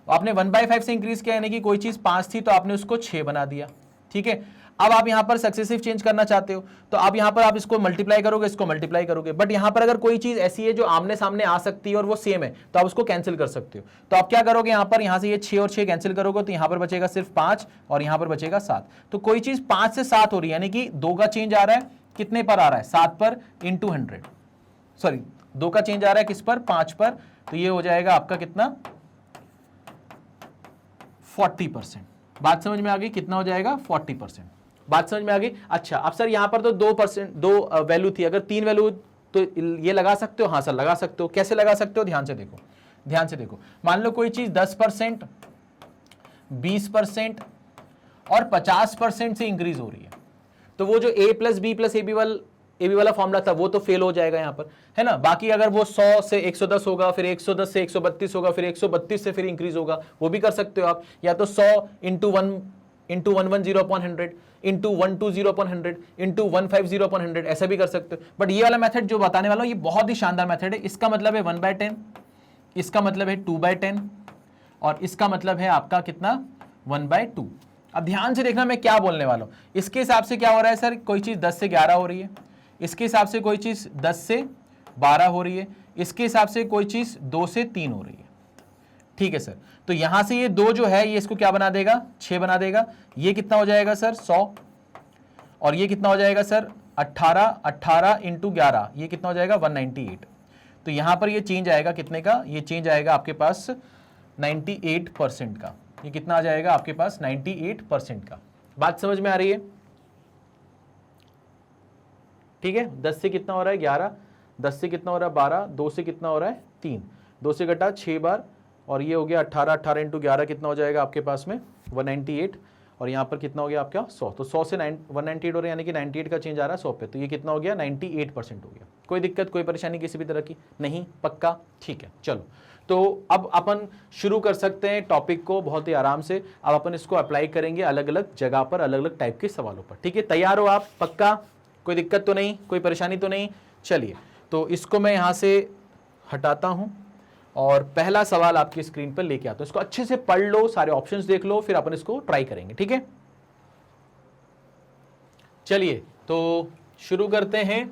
आपने 1/5 से इंक्रीज किया, यानी कि कोई चीज 5 थी तो आपने उसको 6 बना दिया। ठीक है। अब आप यहां पर सक्सेसिव चेंज करना चाहते हो तो अब यहां पर आप इसको मल्टीप्लाई करोगे, इसको मल्टीप्लाई करोगे, बट यहां पर अगर कोई चीज ऐसी है जो आमने सामने आ सकती है और वो सेम है तो आप उसको कैंसिल कर सकते हो। तो आप क्या करोगे, यहां पर यहां से ये 6 और 6 कैंसिल करोगे तो यहां पर बचेगा सिर्फ 5 और यहां पर बचेगा 7। तो कोई चीज 5 से 7 हो रही है, यानी कि 2 का चेंज आ रहा है, कितने पर आ रहा है, 7 पर इंटू 100, सॉरी 2 का चेंज आ रहा है किस पर, 5 पर, तो ये हो जाएगा आपका कितना, 40%। बात समझ में आ गई, कितना हो जाएगा, 40%। बात समझ में आ गई। अच्छा अब सर यहां पर तो 2%, 2 वैल्यू थी, अगर 3 वैल्यू तो ये लगा सकते हो, हाँ सर लगा सकते हो। कैसे लगा सकते हो, ध्यान से देखो, ध्यान से देखो। मान लो कोई चीज 10%, 20% और 50% से इंक्रीज हो रही है, तो वो जो a plus B plus A B वाला फॉर्मूला था वो तो फेल हो जाएगा यहां पर, है ना। बाकी अगर वो 100 से 110 होगा, फिर 110 से 132 होगा, फिर 132 से फिर इंक्रीज होगा, वो भी कर सकते हो आप। या तो 100 इंटू 110/100 इंटू 120/100 इंटू 150/100 ऐसा भी कर सकते हो। बट ये वाला मेथड जो बताने वाला हूं ये बहुत ही शानदार मेथड है। इसका मतलब है 1/10, इसका मतलब है 2/10 और इसका मतलब है आपका कितना, 1/2। अब ध्यान से देखना मैं क्या बोलने वाला हूं। इसके हिसाब से क्या हो रहा है सर, कोई चीज 10 से 11 हो रही है, इसके हिसाब से कोई चीज 10 से 12 हो रही है, इसके हिसाब से कोई चीज 2 से 3 हो रही है, ठीक है सर। तो यहां से ये 2 जो है ये इसको क्या बना देगा, 6 बना देगा। ये कितना हो जाएगा सर, 100, और ये कितना हो जाएगा सर, 18 इंटू 11, ये कितना हो जाएगा, 198। तो यहां पर ये चेंज आएगा कितने का, ये चेंज आएगा आपके पास 98% का। ये कितना आ जाएगा आपके पास, 98% का। बात समझ में आ रही है, ठीक है। 10 से कितना हो रहा है, 11, 10 से कितना हो रहा है, 12, 2 से कितना हो रहा है, 3, 2 से घटा 6 बार, और ये हो गया 18 इंटू 11 कितना हो जाएगा आपके पास में, 198, और यहाँ पर कितना हो गया आपका 100। तो 100 से 198 हो रहा है, यानी कि 98 का चेंज आ रहा है 100 पे, तो ये कितना हो गया, 98% हो गया। कोई दिक्कत, कोई परेशानी किसी भी तरह की नहीं, पक्का, ठीक है। चलो तो अब अपन शुरू कर सकते हैं टॉपिक को बहुत ही आराम से। अब अपन इसको अप्लाई करेंगे अलग अलग जगह पर, अलग अलग टाइप के सवालों पर, ठीक है। तैयार हो आप, पक्का, कोई दिक्कत तो नहीं, कोई परेशानी तो नहीं। चलिए तो इसको मैं यहां से हटाता हूं और पहला सवाल आपकी स्क्रीन पर लेके आता हूं। इसको अच्छे से पढ़ लो, सारे ऑप्शंस देख लो, फिर अपन इसको ट्राई करेंगे, ठीक है। चलिए तो शुरू करते हैं।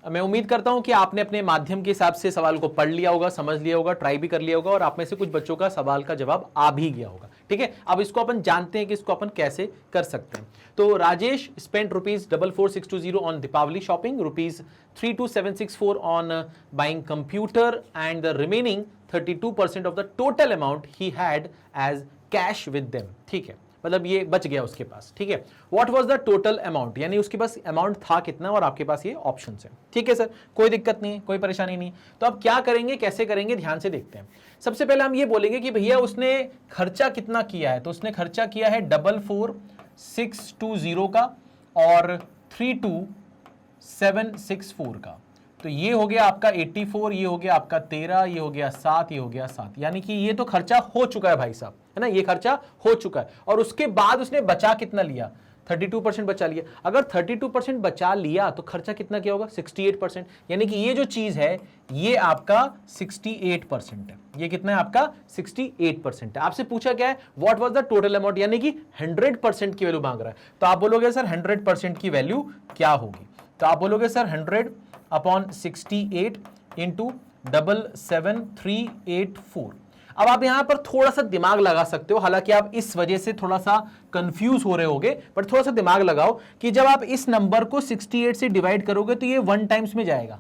मैं उम्मीद करता हूं कि आपने अपने माध्यम के हिसाब से सवाल को पढ़ लिया होगा, समझ लिया होगा, ट्राई भी कर लिया होगा, और आप में से कुछ बच्चों का सवाल का जवाब आ भी गया होगा, ठीक है। अब इसको अपन जानते हैं कि इसको अपन कैसे कर सकते हैं। तो Rajesh spent ₹44,620 on Deepavali shopping, ₹32,764 on buying computer, and the remaining 32% of the total amount he had as cash with them, ठीक है। मतलब ये बच गया उसके पास, ठीक है। What was the total amount, यानी उसके पास अमाउंट था कितना, और आपके पास ये ऑप्शंस है, ठीक है सर। कोई दिक्कत नहीं, कोई परेशानी नहीं। तो अब क्या करेंगे, कैसे करेंगे, ध्यान से देखते हैं। सबसे पहले हम ये बोलेंगे कि भैया उसने खर्चा कितना किया है, तो उसने खर्चा किया है 44,620 का और 32,764 का। तो ये हो गया आपका 84, ये हो गया आपका 13, ये हो गया 7, ये हो गया 7, यानी कि ये तो खर्चा हो चुका है भाई साहब, है ना, ये खर्चा हो चुका है। और उसके बाद उसने बचा कितना लिया, 32% बचा लिया। अगर 32% बचा लिया तो खर्चा कितना किया होगा, 68%, यानी कि ये जो चीज है ये आपका 68% है। ये कितना है आपका, 68% है। आपसे पूछा क्या है, what was the total amount, यानी कि 100% की वैल्यू मांग रहा है। तो आप बोलोगे सर 100% की वैल्यू क्या होगी, तो आप बोलोगे सर 100/68 इंटू 77384। अब आप यहां पर थोड़ा सा दिमाग लगा सकते हो, हालांकि आप इस वजह से थोड़ा सा कंफ्यूज हो रहे होगे, बट थोड़ा सा दिमाग लगाओ कि जब आप इस नंबर को 68 से डिवाइड करोगे तो ये 1 टाइम्स में जाएगा,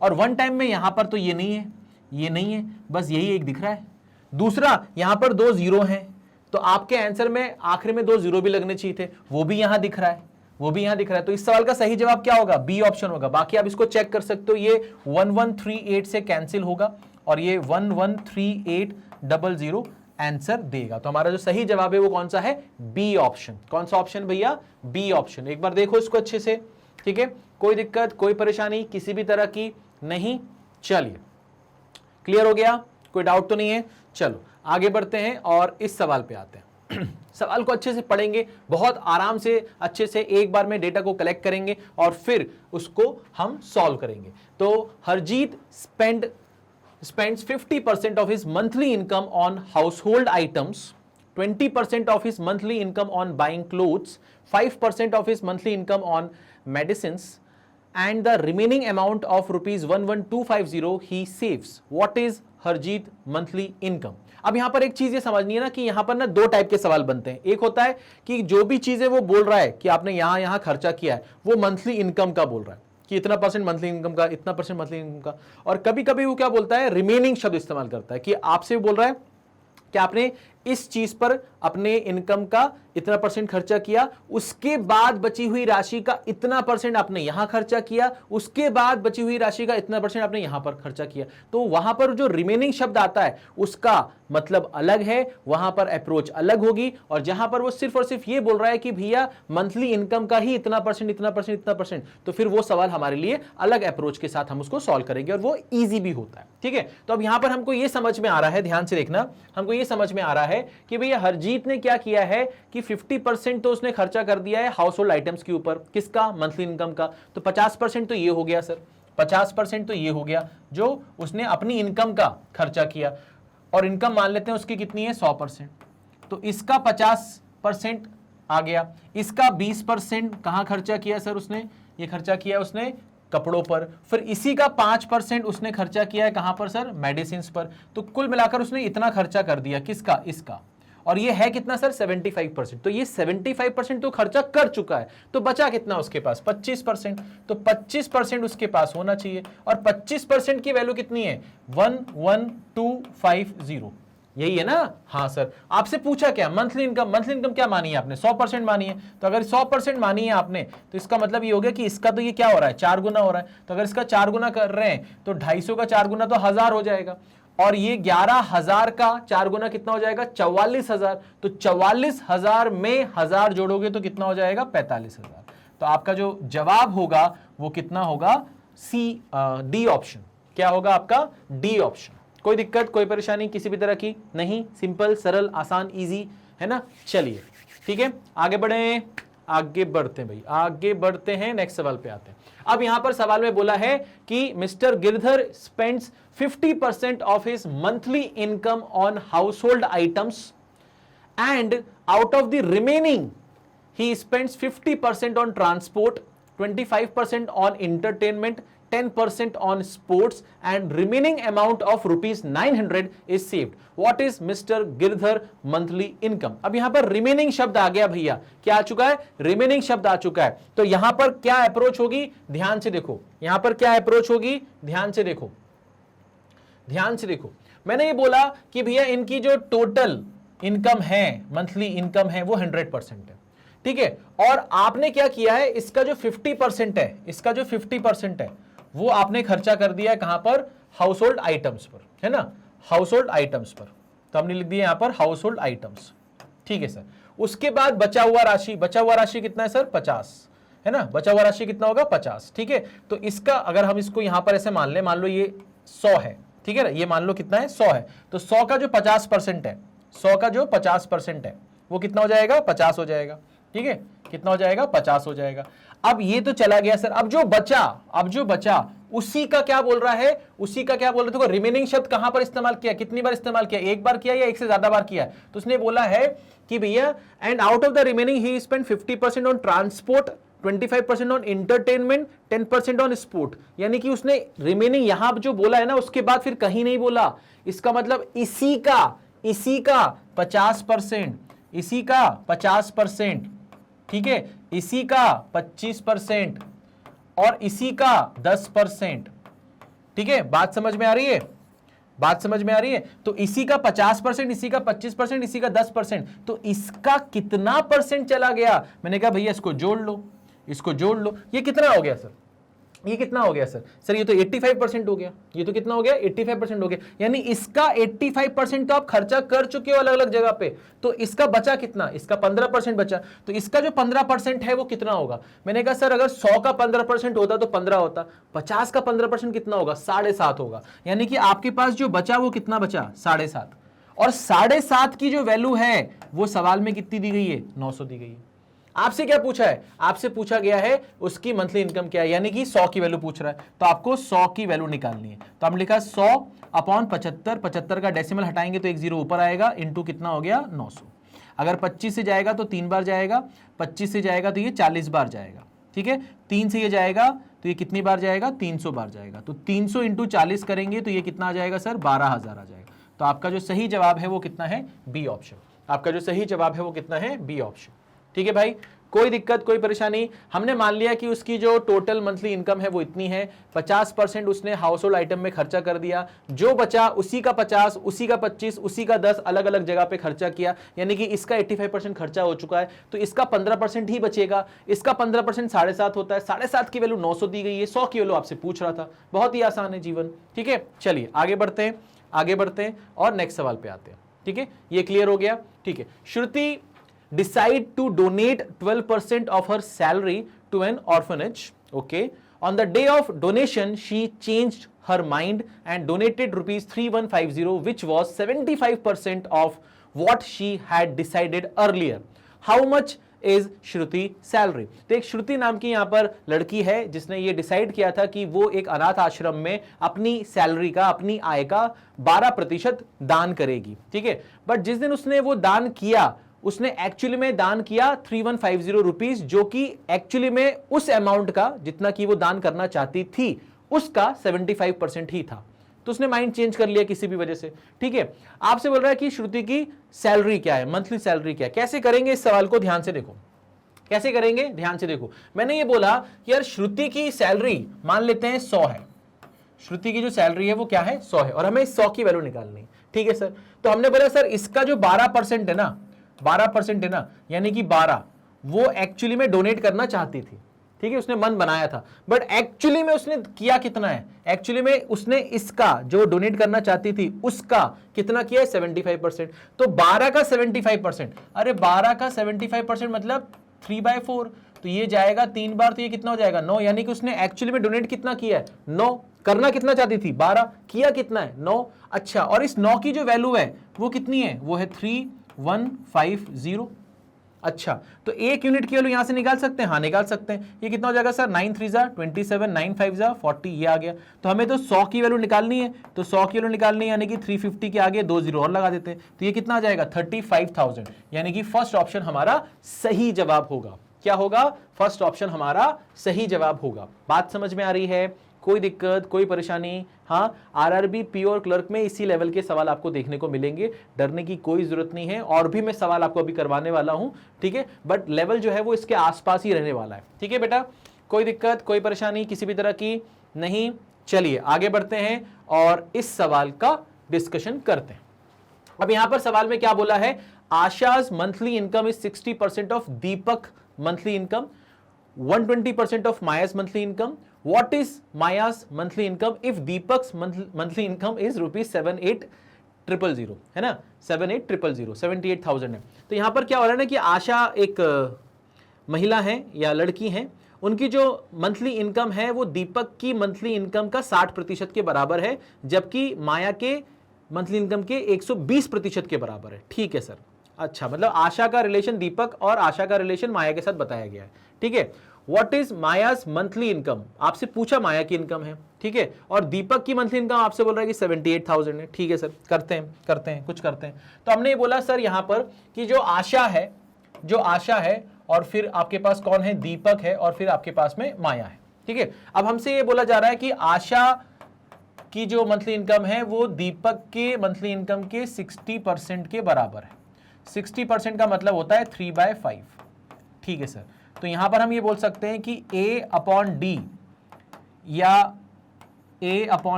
और 1 टाइम में यहां पर तो ये नहीं है, ये नहीं है, बस यही एक दिख रहा है। दूसरा यहां पर 2 जीरो हैं, तो आपके आंसर में आखिर में 2 जीरो भी लगने चाहिए थे, वो भी यहां दिख रहा है, वो भी यहां दिख रहा है। तो इस सवाल का सही जवाब क्या होगा, बी ऑप्शन होगा। बाकी आप इसको चेक कर सकते हो, ये 1138 से कैंसिल होगा और ये 113800 आंसर देगा। तो हमारा जो सही जवाब है वो कौन सा है, बी ऑप्शन। कौन सा ऑप्शन भैया, बी ऑप्शन। एक बार देखो इसको अच्छे से, ठीक है। कोई दिक्कत, कोई परेशानी किसी भी तरह की नहीं। चलिए क्लियर हो गया, कोई डाउट तो नहीं है। चलो आगे बढ़ते हैं और इस सवाल पे आते हैं। सवाल को अच्छे से पढ़ेंगे, बहुत आराम से अच्छे से एक बार में डेटा को कलेक्ट करेंगे और फिर उसको हम सॉल्व करेंगे। तो Harjeet spends 50% of his monthly income on household items 20% of his monthly income on buying clothes, 5% of his monthly income on medicines, and the remaining amount of rupees 11250 he saves. What is Harjeet monthly income? अब यहां पर एक चीज ये समझनी है ना कि यहां पर ना दो टाइप के सवाल बनते हैं। एक होता है कि जो भी चीजें वो बोल रहा है कि आपने यहां यहां खर्चा किया है वो मंथली इनकम का बोल रहा है कि इतना परसेंट मंथली इनकम का, इतना परसेंट मंथली इनकम का, और कभी कभी वो क्या बोलता है, रिमेनिंग शब्द इस्तेमाल करता है कि आपसे बोल रहा है कि आपने इस चीज पर अपने इनकम का इतना परसेंट खर्चा किया, उसके बाद बची हुई राशि का इतना परसेंट आपने यहां खर्चा किया, उसके बाद बची हुई राशि का इतना परसेंट आपने यहां पर खर्चा किया। तो वहां पर जो रिमेनिंग शब्द आता है उसका मतलब अलग है, वहां पर अप्रोच अलग होगी। और जहां पर वो सिर्फ और सिर्फ ये बोल रहा है कि भैया मंथली इनकम का ही इतना परसेंट इतना परसेंट इतना परसेंट, तो फिर वो सवाल हमारे लिए अलग अप्रोच के साथ हम उसको सॉल्व करेंगे और वो ईजी भी होता है। ठीक है, तो अब यहां पर हमको ये समझ में आ रहा है, ध्यान से देखना, हमको ये समझ में आ रहा है कि भैया हरजीत ने क्या किया है कि 50% तो उसने खर्चा कर दिया है हाउस होल्ड आइटम्स के ऊपर, किसका, मंथली इनकम का। तो 50% तो ये हो गया सर, 50% तो ये हो गया जो उसने अपनी इनकम का खर्चा किया, और इनकम मान लेते हैं उसकी कितनी है, 100%। तो इसका 50% आ गया, इसका 20% कहां खर्चा किया सर उसने, ये खर्चा किया उसने कपड़ों पर, फिर इसी का 5% उसने खर्चा किया है कहां पर सर, मेडिसिन पर। तो कुल मिलाकर उसने इतना खर्चा कर दिया, किसका, इसका, और ये है कितना सर, 75%। तो ये 75% तो खर्चा कर चुका है, तो बचा कितना उसके पास, 25%। तो 25% उसके पास होना चाहिए, और 25% की वैल्यू कितनी है, 11250। यही है ना, हाँ सर। आपसे पूछा क्या, मंथली इनकम, मंथली इनकम क्या मानी है आपने, 100% मानी है। तो अगर 100% मानी है आपने तो इसका मतलब ये हो गया कि इसका तो ये क्या हो रहा है, 4 गुना हो रहा है। तो अगर इसका 4 गुना कर रहे हैं तो 250 का 4 गुना तो 1000 हो जाएगा, और ये 11000 का 4 गुना कितना हो जाएगा, 44000। तो 44000 में 1000 जोड़ोगे तो कितना हो जाएगा, 45000। तो आपका जो जवाब होगा वो कितना होगा, सी, डी ऑप्शन। क्या होगा आपका, डी ऑप्शन। कोई दिक्कत, कोई परेशानी किसी भी तरह की नहीं, सिंपल, सरल, आसान, इजी है ना। चलिए ठीक है, आगे बढ़े, आगे बढ़ते हैं भाई, आगे बढ़ते हैं, नेक्स्ट सवाल पे आते हैं। अब यहां पर सवाल में बोला है कि mister Girdhar spends 50% of his monthly income on house hold items, and out of the remaining he spends 50% on transport, 25% on entertainment, 10% on sports, and remaining amount of rupees 900 is saved. What is Mr. Girdhar monthly income? अब यहां पर remaining शब्द आ गया भैया, क्या आ चुका है, remaining शब्द आ चुका है। तो यहां पर क्या अप्रोच होगी, ध्यान से देखो, यहां पर क्या अप्रोच होगी, ध्यान से देखो, ध्यान से देखो। मैंने ये बोला कि भैया इनकी जो टोटल इनकम है, मंथली इनकम है, वो 100% है, ठीक है। और आपने क्या किया है, इसका जो 50% है, इसका जो 50% है वो आपने खर्चा कर दिया है कहां पर, हाउस होल्ड आइटम्स पर, है ना, हाउस होल्ड आइटम्स पर। तो हमने लिख दिया यहां पर हाउस होल्ड आइटम्स, ठीक है सर। उसके बाद बचा हुआ राशि, बचा हुआ राशि कितना है सर, 50, है ना, बचा हुआ राशि कितना होगा, 50, ठीक है। तो इसका अगर हम इसको यहां पर ऐसे मान ले, मान लो ये 100 है, ठीक है ना, ये मान लो कितना है, 100 है। तो 100 का जो 50% है, 100 का जो 50% है वो कितना हो जाएगा, 50 हो जाएगा, ठीक है। कितना हो जाएगा, 50 हो जाएगा। अब ये तो चला गया सर, अब जो बचा, अब जो बचा उसी का क्या बोल रहा है, उसी का क्या बोल रहा है। देखो रिमेनिंग शब्द कहां पर इस्तेमाल किया, कितनी बार इस्तेमाल किया, एक बार किया या एक से ज्यादा बार किया। तो उसने बोला है कि भैया and out of the remaining he spend 50% on transport, 25% on entertainment, 10% on sport. यानी कि उसने रिमेनिंग यहां जो बोला है ना उसके बाद फिर कहीं नहीं बोला। इसका मतलब इसी का 50%, इसी का 50%, ठीक है, इसी का 25% और इसी का 10%, ठीक है। बात समझ में आ रही है, बात समझ में आ रही है। तो इसी का 50%, इसी का 25%, इसी का 10%, तो इसका कितना परसेंट चला गया। मैंने कहा भैया इसको जोड़ लो, इसको जोड़ लो। ये कितना हो गया सर, ये कितना हो गया सर, सर ये तो 85% हो गया। ये तो कितना हो गया, 85% हो गया। यानी इसका 85% तो आप खर्चा कर चुके हो अलग अलग जगह पे। तो इसका बचा कितना, इसका 15% बचा। तो इसका जो 15% है वो कितना होगा। मैंने कहा सर अगर 100 का 15% होता तो 15 होता, 50 का 15% कितना होगा, 7.5 होगा। यानी कि आपके पास जो बचा वो कितना बचा, 7.5। और 7.5 की जो वैल्यू है वो सवाल में कितनी दी गई है, 900 दी गई है। आपसे क्या पूछा है, आपसे पूछा गया है उसकी मंथली इनकम क्या है, यानी कि 100 की वैल्यू पूछ रहा है। तो आपको 100 की वैल्यू निकालनी है। तो हमने लिखा 100 अपॉन 75, 75 का डेसिमल हटाएंगे तो एक जीरो ऊपर आएगा, इंटू कितना हो गया, 900। अगर 25 से जाएगा तो 3 बार जाएगा, 25 से जाएगा तो ये 40 बार जाएगा, ठीक है। 3 से ये जाएगा तो ये कितनी बार जाएगा, 300 बार जाएगा। तो 300 इंटू 40 करेंगे तो ये कितना आ जाएगा सर, 12,000 आ जाएगा। तो आपका जो सही जवाब है वो कितना है, बी ऑप्शन। आपका जो सही जवाब है वो कितना है, बी ऑप्शन। ठीक है भाई, कोई दिक्कत कोई परेशानी। हमने मान लिया कि उसकी जो टोटल मंथली इनकम है वो इतनी है, 50% उसने हाउस होल्ड आइटम में खर्चा कर दिया, जो बचा उसी का 50, उसी का 25, उसी का 10 अलग अलग जगह पे खर्चा किया, यानी कि इसका 85% खर्चा हो चुका है, तो इसका 15% ही बचेगा। इसका 15% 7.5 होता है, 7.5 की वैल्यू 900 दी गई है, 100 की वैल्यू आपसे पूछ रहा था। बहुत ही आसान है जीवन। ठीक है, चलिए आगे बढ़ते हैं, आगे बढ़ते हैं और नेक्स्ट सवाल पे आते हैं। ठीक है, ये क्लियर हो गया। ठीक है, श्रुति decide to donate 12% of her salary to an orphanage. Okay, on the day of donation she changed her mind and donated rupees 3150, which was 75% of what she had decided earlier. How much is Shruti salary? तो एक श्रुति नाम की यहां पर लड़की है जिसने ये डिसाइड किया था कि वो एक अनाथ आश्रम में अपनी सैलरी का, अपनी आय का 12% दान करेगी। ठीक है, बट जिस दिन उसने वो दान किया उसने एक्चुअली में दान किया 3150 रुपीज, जो कि एक्चुअली में उस अमाउंट का जितना कि वो दान करना चाहती थी उसका 75% ही था। तो उसने माइंड चेंज कर लिया किसी भी वजह से। ठीक है, आपसे बोल रहा है कि श्रुति की सैलरी क्या है, मंथली सैलरी क्या है। कैसे करेंगे इस सवाल को, ध्यान से देखो कैसे करेंगे, ध्यान से देखो। मैंने ये बोला कि यार श्रुति की सैलरी मान लेते हैं 100 है, श्रुति की जो सैलरी है वो क्या है, 100 है, और हमें 100 की वैल्यू निकालनी है। ठीक है सर, तो हमने बोला सर इसका जो 12% है ना, 12% है ना, यानी कि 12 वो एक्चुअली में डोनेट करना चाहती थी। ठीक है, उसने मन बनाया था, बट एक्चुअली में उसने किया कितना है, एक्चुअली में उसने इसका जो डोनेट करना चाहती थी उसका कितना किया है, 75%। तो 12 का 75%, अरे 12 का 75% मतलब 3/4, तो ये जाएगा 3 बार, तो ये कितना हो जाएगा, 9। यानी कि उसने एक्चुअली में डोनेट कितना किया है, 9। करना कितना चाहती थी, 12, किया कितना है, 9। अच्छा, और इस 9 की जो वैल्यू है वो कितनी है, वो है 3150। अच्छा, तो 1 यूनिट की वैल्यू यहां से निकाल सकते हैं, हाँ निकाल सकते हैं। ये कितना हो जाएगा सर, 9 3 27, 9 5 40, ये आ गया। तो हमें तो 100 की वैल्यू निकालनी है, तो 100 की वैल्यू निकालनी है, यानी कि 350 के आगे 2 जीरो और लगा देते हैं, तो ये कितना आ जाएगा, 35,000। यानी कि फर्स्ट ऑप्शन हमारा सही जवाब होगा। क्या होगा, फर्स्ट ऑप्शन हमारा सही जवाब होगा। बात समझ में आ रही है, कोई दिक्कत कोई परेशानी? हाँ, आरआरबी पी और क्लर्क में इसी लेवल के सवाल आपको देखने को मिलेंगे, डरने की कोई जरूरत नहीं है। और भी मैं सवाल आपको अभी करवाने वाला हूं, ठीक है, बट लेवल जो है वो इसके आसपास ही रहने वाला है। ठीक है बेटा, कोई दिक्कत कोई परेशानी किसी भी तरह की नहीं? चलिए आगे बढ़ते हैं और इस सवाल का डिस्कशन करते हैं। अब यहां पर सवाल में क्या बोला है, Asha's monthly income is 60% of Deepak monthly income, 120% of Maya's monthly income. What is Maya's monthly income if Deepak's monthly income is rupees 78,000, है ना, 78,000, 78,000 है। तो यहां पर क्या हो रहा है ना कि आशा एक महिला है या लड़की है, उनकी जो मंथली इनकम है वो दीपक की मंथली इनकम का 60% के बराबर है, जबकि माया के मंथली इनकम के 120% के बराबर है। ठीक है सर, अच्छा, मतलब आशा का रिलेशन दीपक और आशा का रिलेशन माया के साथ बताया गया है। ठीक है, what is Maya's monthly income, आपसे पूछा माया की इनकम है, ठीक है, और दीपक की मंथली इनकम आपसे बोल रहा है कि 78,000 है। ठीक है सर, करते हैं कुछ करते हैं। तो हमने ये बोला सर यहां पर कि जो आशा है और फिर आपके पास कौन है, दीपक है, और फिर आपके पास में माया है। ठीक है, अब हमसे ये बोला जा रहा है कि आशा की जो मंथली इनकम है वो दीपक के मंथली इनकम के 60% के बराबर है। 60% का मतलब होता है 3/5। ठीक है सर, तो यहां पर हम ये बोल सकते हैं कि A/D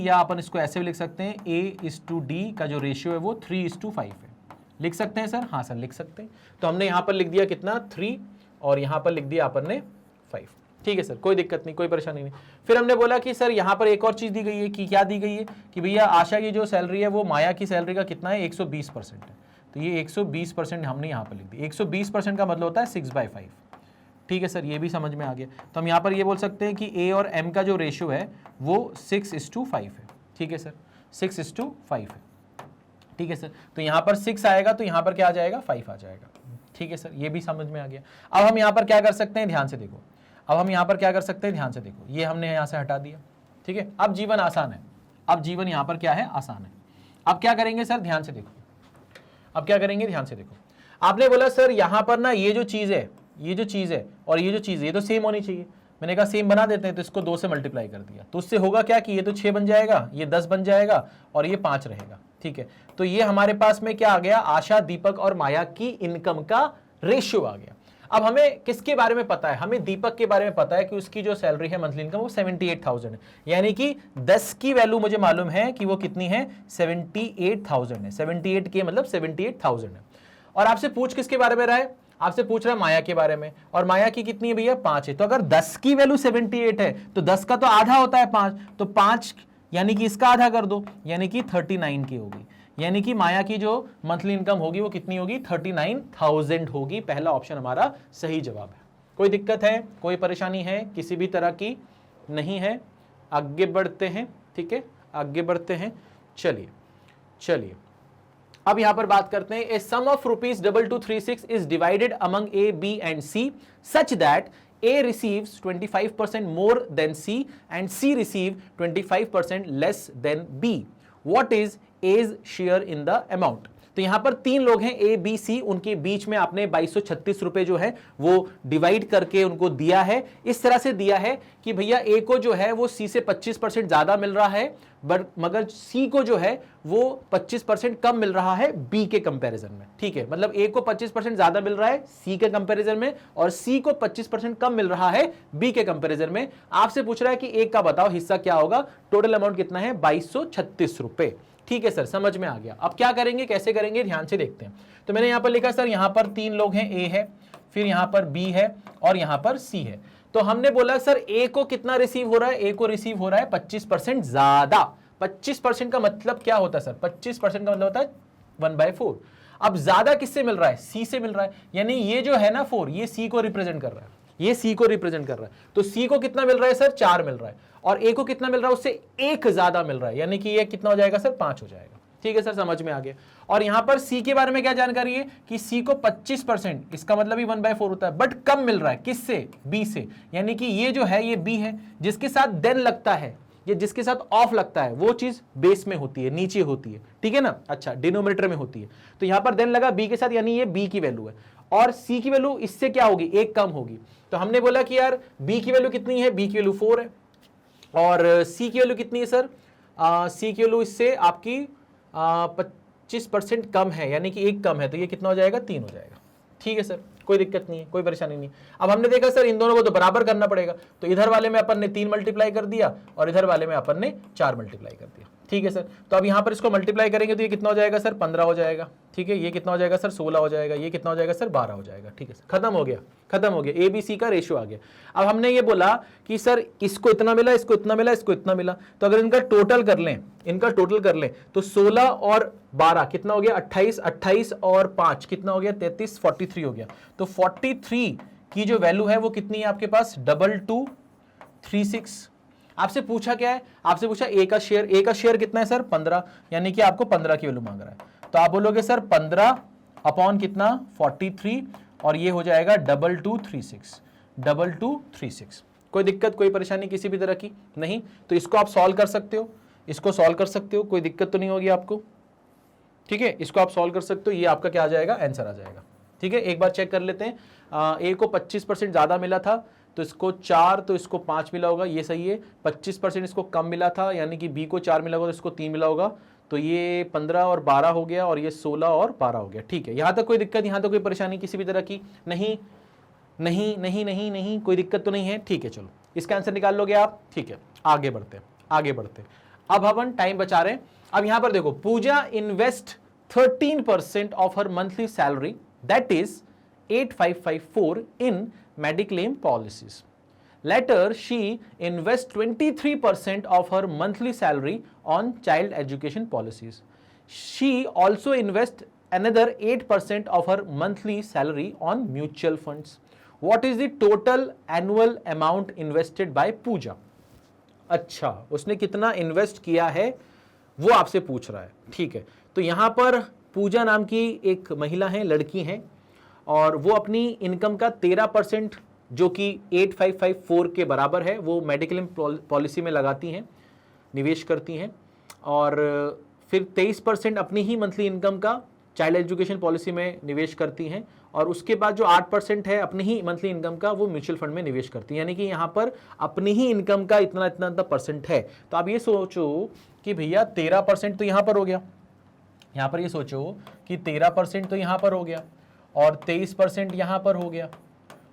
या अपन इसको ऐसे भी लिख सकते हैं, A/D का जो रेशियो है वो 3:5 है। लिख सकते हैं सर? हाँ सर, लिख सकते हैं। तो हमने यहां पर लिख दिया कितना, 3, और यहां पर लिख दिया अपन ने 5। ठीक है सर, कोई दिक्कत नहीं कोई परेशानी नहीं। फिर हमने बोला कि सर यहां पर एक और चीज दी गई है, कि क्या दी गई है कि भैया आशा की जो सैलरी है वो माया की सैलरी का कितना है, 120% है। तो ये 120% हमने यहां पर लिख दी। 120% का मतलब होता है 6/5। ठीक है सर, ये भी समझ में आ गया। तो हम यहाँ पर ये बोल सकते हैं कि A और M का जो रेशियो है वो 6:5 है। ठीक है सर, 6:5 है। ठीक है सर, तो यहाँ पर 6 आएगा तो यहाँ पर क्या आ जाएगा, 5 आ जाएगा। ठीक है सर, ये भी समझ में आ गया। अब हम यहाँ पर क्या कर सकते हैं, ध्यान से देखो, अब हम यहाँ पर क्या कर सकते हैं, ध्यान से देखो, ये हमने यहाँ से हटा दिया। ठीक है, अब जीवन आसान है, अब जीवन यहाँ पर क्या है, आसान है। अब क्या करेंगे सर, ध्यान से देखो, अब क्या करेंगे, ध्यान से देखो। आपने बोला सर यहां पर ना ये जो चीज है, ये जो चीज है और ये जो चीज है ये तो सेम होनी चाहिए। मैंने कहा सेम बना देते हैं, तो इसको 2 से मल्टीप्लाई कर दिया, तो उससे होगा क्या कि ये तो 6 बन जाएगा, ये 10 बन जाएगा और ये 5 रहेगा। ठीक है, तो ये हमारे पास में क्या आ गया, आशा, दीपक और माया की इनकम का रेशियो आ गया। अब हमें किसके बारे में पता है, हमें दीपक के बारे में पता है कि उसकी जो सैलरी है मंथली इनकम वो 78,000 है, यानी कि 10 की वैल्यू मुझे मालूम है कि वो कितनी है, 78,000 है। 78 की मतलब 78,000 है। और आपसे पूछ किसके बारे में रहा है, आपसे पूछ रहा है माया के बारे में, और माया की कितनी है भैया, 5 है। तो अगर 10 की वैल्यू 78 है तो 10 का तो आधा होता है 5, तो 5 यानी कि इसका आधा कर दो, यानी कि 39 की होगी। यानी कि माया की जो मंथली इनकम होगी वो कितनी होगी, 39,000 होगी। पहला ऑप्शन हमारा सही जवाब है। कोई दिक्कत है, कोई परेशानी है, किसी भी तरह की नहीं है। आगे बढ़ते हैं, ठीक है, आगे बढ़ते हैं। चलिए अब यहां पर बात करते हैं। A sum of ₹2236 is divided among A, B and C such that A receives 25% more than C and C receive 25% less than B. What is A's share in the amount? तो यहां पर 3 लोग हैं A, B, C, उनके बीच में आपने 2236 रुपए जो है वो डिवाइड करके उनको दिया है। इस तरह से दिया है कि भैया A को जो है वो C से 25% ज्यादा मिल रहा है, मगर C को जो है वो 25% कम मिल रहा है B के कंपैरिजन में। ठीक है, मतलब A को 25% ज्यादा मिल रहा है C के कंपैरिजन में, और C को 25% कम मिल रहा है B के कंपैरिजन में। आपसे पूछ रहा है कि A का बताओ हिस्सा क्या होगा, टोटल अमाउंट कितना है, 2236 रुपए। ठीक है सर, समझ में आ गया। अब क्या करेंगे, कैसे करेंगे, ध्यान से देखते हैं। तो मैंने यहां पर लिखा सर यहां पर 3 लोग हैं, A है, फिर यहां पर B है और यहां पर C है। तो हमने बोला सर A को कितना रिसीव हो रहा है, A को रिसीव हो रहा है 25% ज्यादा। 25% का मतलब क्या होता है सर, 25% का मतलब होता है 1/4। अब ज्यादा किससे मिल रहा है, C से मिल रहा है, यानी ये जो है ना 4, ये C को रिप्रेजेंट कर रहा है, ये C को रिप्रेजेंट कर रहा है। तो C को कितना मिल रहा है सर, 4 मिल रहा है, और A को कितना मिल रहा है, उससे 1 ज्यादा मिल रहा है, यानी कि ये कितना हो जाएगा सर, 5 हो जाएगा। ठीक है सर, समझ में आ गया। और यहां पर C के बारे में क्या जानकारी है कि C को 25%, इसका मतलब ही 1/4 होता है, बट कम मिल रहा है किससे, B से, यानी कि ये जो है ये B है, जिसके साथ देन लगता है, ये जिसके साथ ऑफ लगता है वो चीज बेस में होती है, नीचे होती है। ठीक है ना, अच्छा, डिनोमिनेटर में होती है। तो यहां पर देन लगा B के साथ, यानी ये B की वैल्यू है, और C की वैल्यू इससे क्या होगी, 1 कम होगी। तो हमने बोला कि यार B की वैल्यू कितनी है, B की वैल्यू 4 है, और C की वैल्यू कितनी है सर, C की वैल्यू इससे आपकी 25% कम है, यानी कि 1 कम है, तो ये कितना हो जाएगा, 3 हो जाएगा। ठीक है सर, कोई दिक्कत नहीं है, कोई परेशानी नहीं। अब हमने देखा सर इन दोनों को तो बराबर करना पड़ेगा, तो इधर वाले में अपन ने 3 मल्टीप्लाई कर दिया और इधर वाले में अपन ने 4 मल्टीप्लाई कर दिया। ठीक है सर, तो अब यहां पर इसको मल्टीप्लाई करेंगे तो ये कितना हो जाएगा सर, 15 हो जाएगा। ठीक है, ये कितना हो जाएगा सर, 16 हो जाएगा, ये कितना हो जाएगा सर, 12 हो जाएगा। ठीक है सर, खत्म हो गया, खत्म हो गया, ABC का रेशियो आ गया। अब हमने ये बोला कि सर इसको इतना मिला, इसको इतना मिला, इसको इतना मिला, तो अगर इनका टोटल कर लें, इनका टोटल कर लें तो 16 और 12 कितना हो गया, 28, 28 और 5 कितना हो गया, 33, 43 हो गया। तो 43 की जो वैल्यू है वो कितनी है आपके पास, 2236। आपसे पूछा क्या है, आपसे पूछा A का शेयर, A का शेयर कितना है सर, 15, यानी कि आपको 15 की वैल्यू मांग रहा है। तो आप बोलोगे सर 15 अपॉन कितना, 43, और ये हो जाएगा 2236, 2236। कोई दिक्कत, कोई परेशानी किसी भी तरह की नहीं। तो इसको आप सॉल्व कर सकते हो, इसको सॉल्व कर सकते हो, कोई दिक्कत तो नहीं होगी आपको। ठीक है, इसको आप सॉल्व कर सकते हो, ये आपका क्या आ जाएगा, आंसर आ जाएगा। ठीक है, एक बार चेक कर लेते हैं। A को 25% ज्यादा मिला था तो इसको 4, तो इसको 5 मिला होगा, ये सही है। 25% इसको कम मिला था, यानी कि B को 4 मिला होगा तो इसको 3 मिला होगा, तो ये 15 और 12 हो गया, और ये 16 और 12 हो गया। ठीक है, यहां तक कोई दिक्कत, यहां तक कोई परेशानी किसी भी तरह की नहीं, नहीं नहीं नहीं नहीं, कोई दिक्कत तो नहीं है। ठीक है, चलो इसका आंसर निकाल लोगे आप। ठीक है, आगे बढ़ते हैं, आगे बढ़ते हैं। अब अपन टाइम बचा रहे हैं। अब यहां पर देखो, Pooja invest 13% of her monthly salary, that is 8554 in Mediclaim policies. Later, she invests 23% of her monthly salary on child education policies. She also invests another 8% of her monthly salary on mutual funds. What is the total annual amount invested by Pooja? अच्छा, उसने कितना invest किया है वो आपसे पूछ रहा है। ठीक है, तो यहां पर पूजा नाम की एक महिला है, लड़की है, और वो अपनी इनकम का 13% जो कि 8554 के बराबर है वो मेडिक्लेम पॉलिसी में लगाती हैं, निवेश करती हैं, और फिर 23% अपनी ही मंथली इनकम का चाइल्ड एजुकेशन पॉलिसी में निवेश करती हैं, और उसके बाद जो 8% है अपनी ही मंथली इनकम का वो म्यूचुअल फंड में निवेश करती है। यानी कि यहाँ पर अपनी ही इनकम का इतना इतना इतना परसेंट है। तो आप ये सोचो कि भैया 13% तो यहाँ पर हो गया, यहाँ पर ये सोचो कि 13% तो यहाँ पर हो गया, और 23% यहाँ पर हो गया,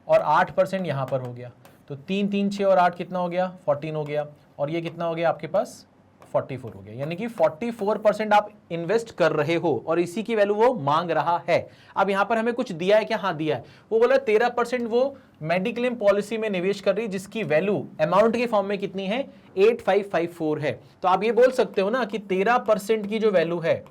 और 8% यहाँ पर हो गया। तो 3 3 6 और 8 कितना हो गया, 14 हो गया, और ये कितना हो गया आपके पास 44 हो गया। यानी कि 44% आप इन्वेस्ट कर रहे हो और इसी की वैल्यू वो मांग रहा है। अब यहां पर हमें कुछ दिया है क्या? हाँ दिया है। वो बोला 13% वो मेडिक्लेम पॉलिसी में निवेश कर रही है जिसकी वैल्यू अमाउंट के फॉर्म में कितनी है, 8554 है। तो आप ये बोल सकते हो ना कि 13% की जो वैल्यू है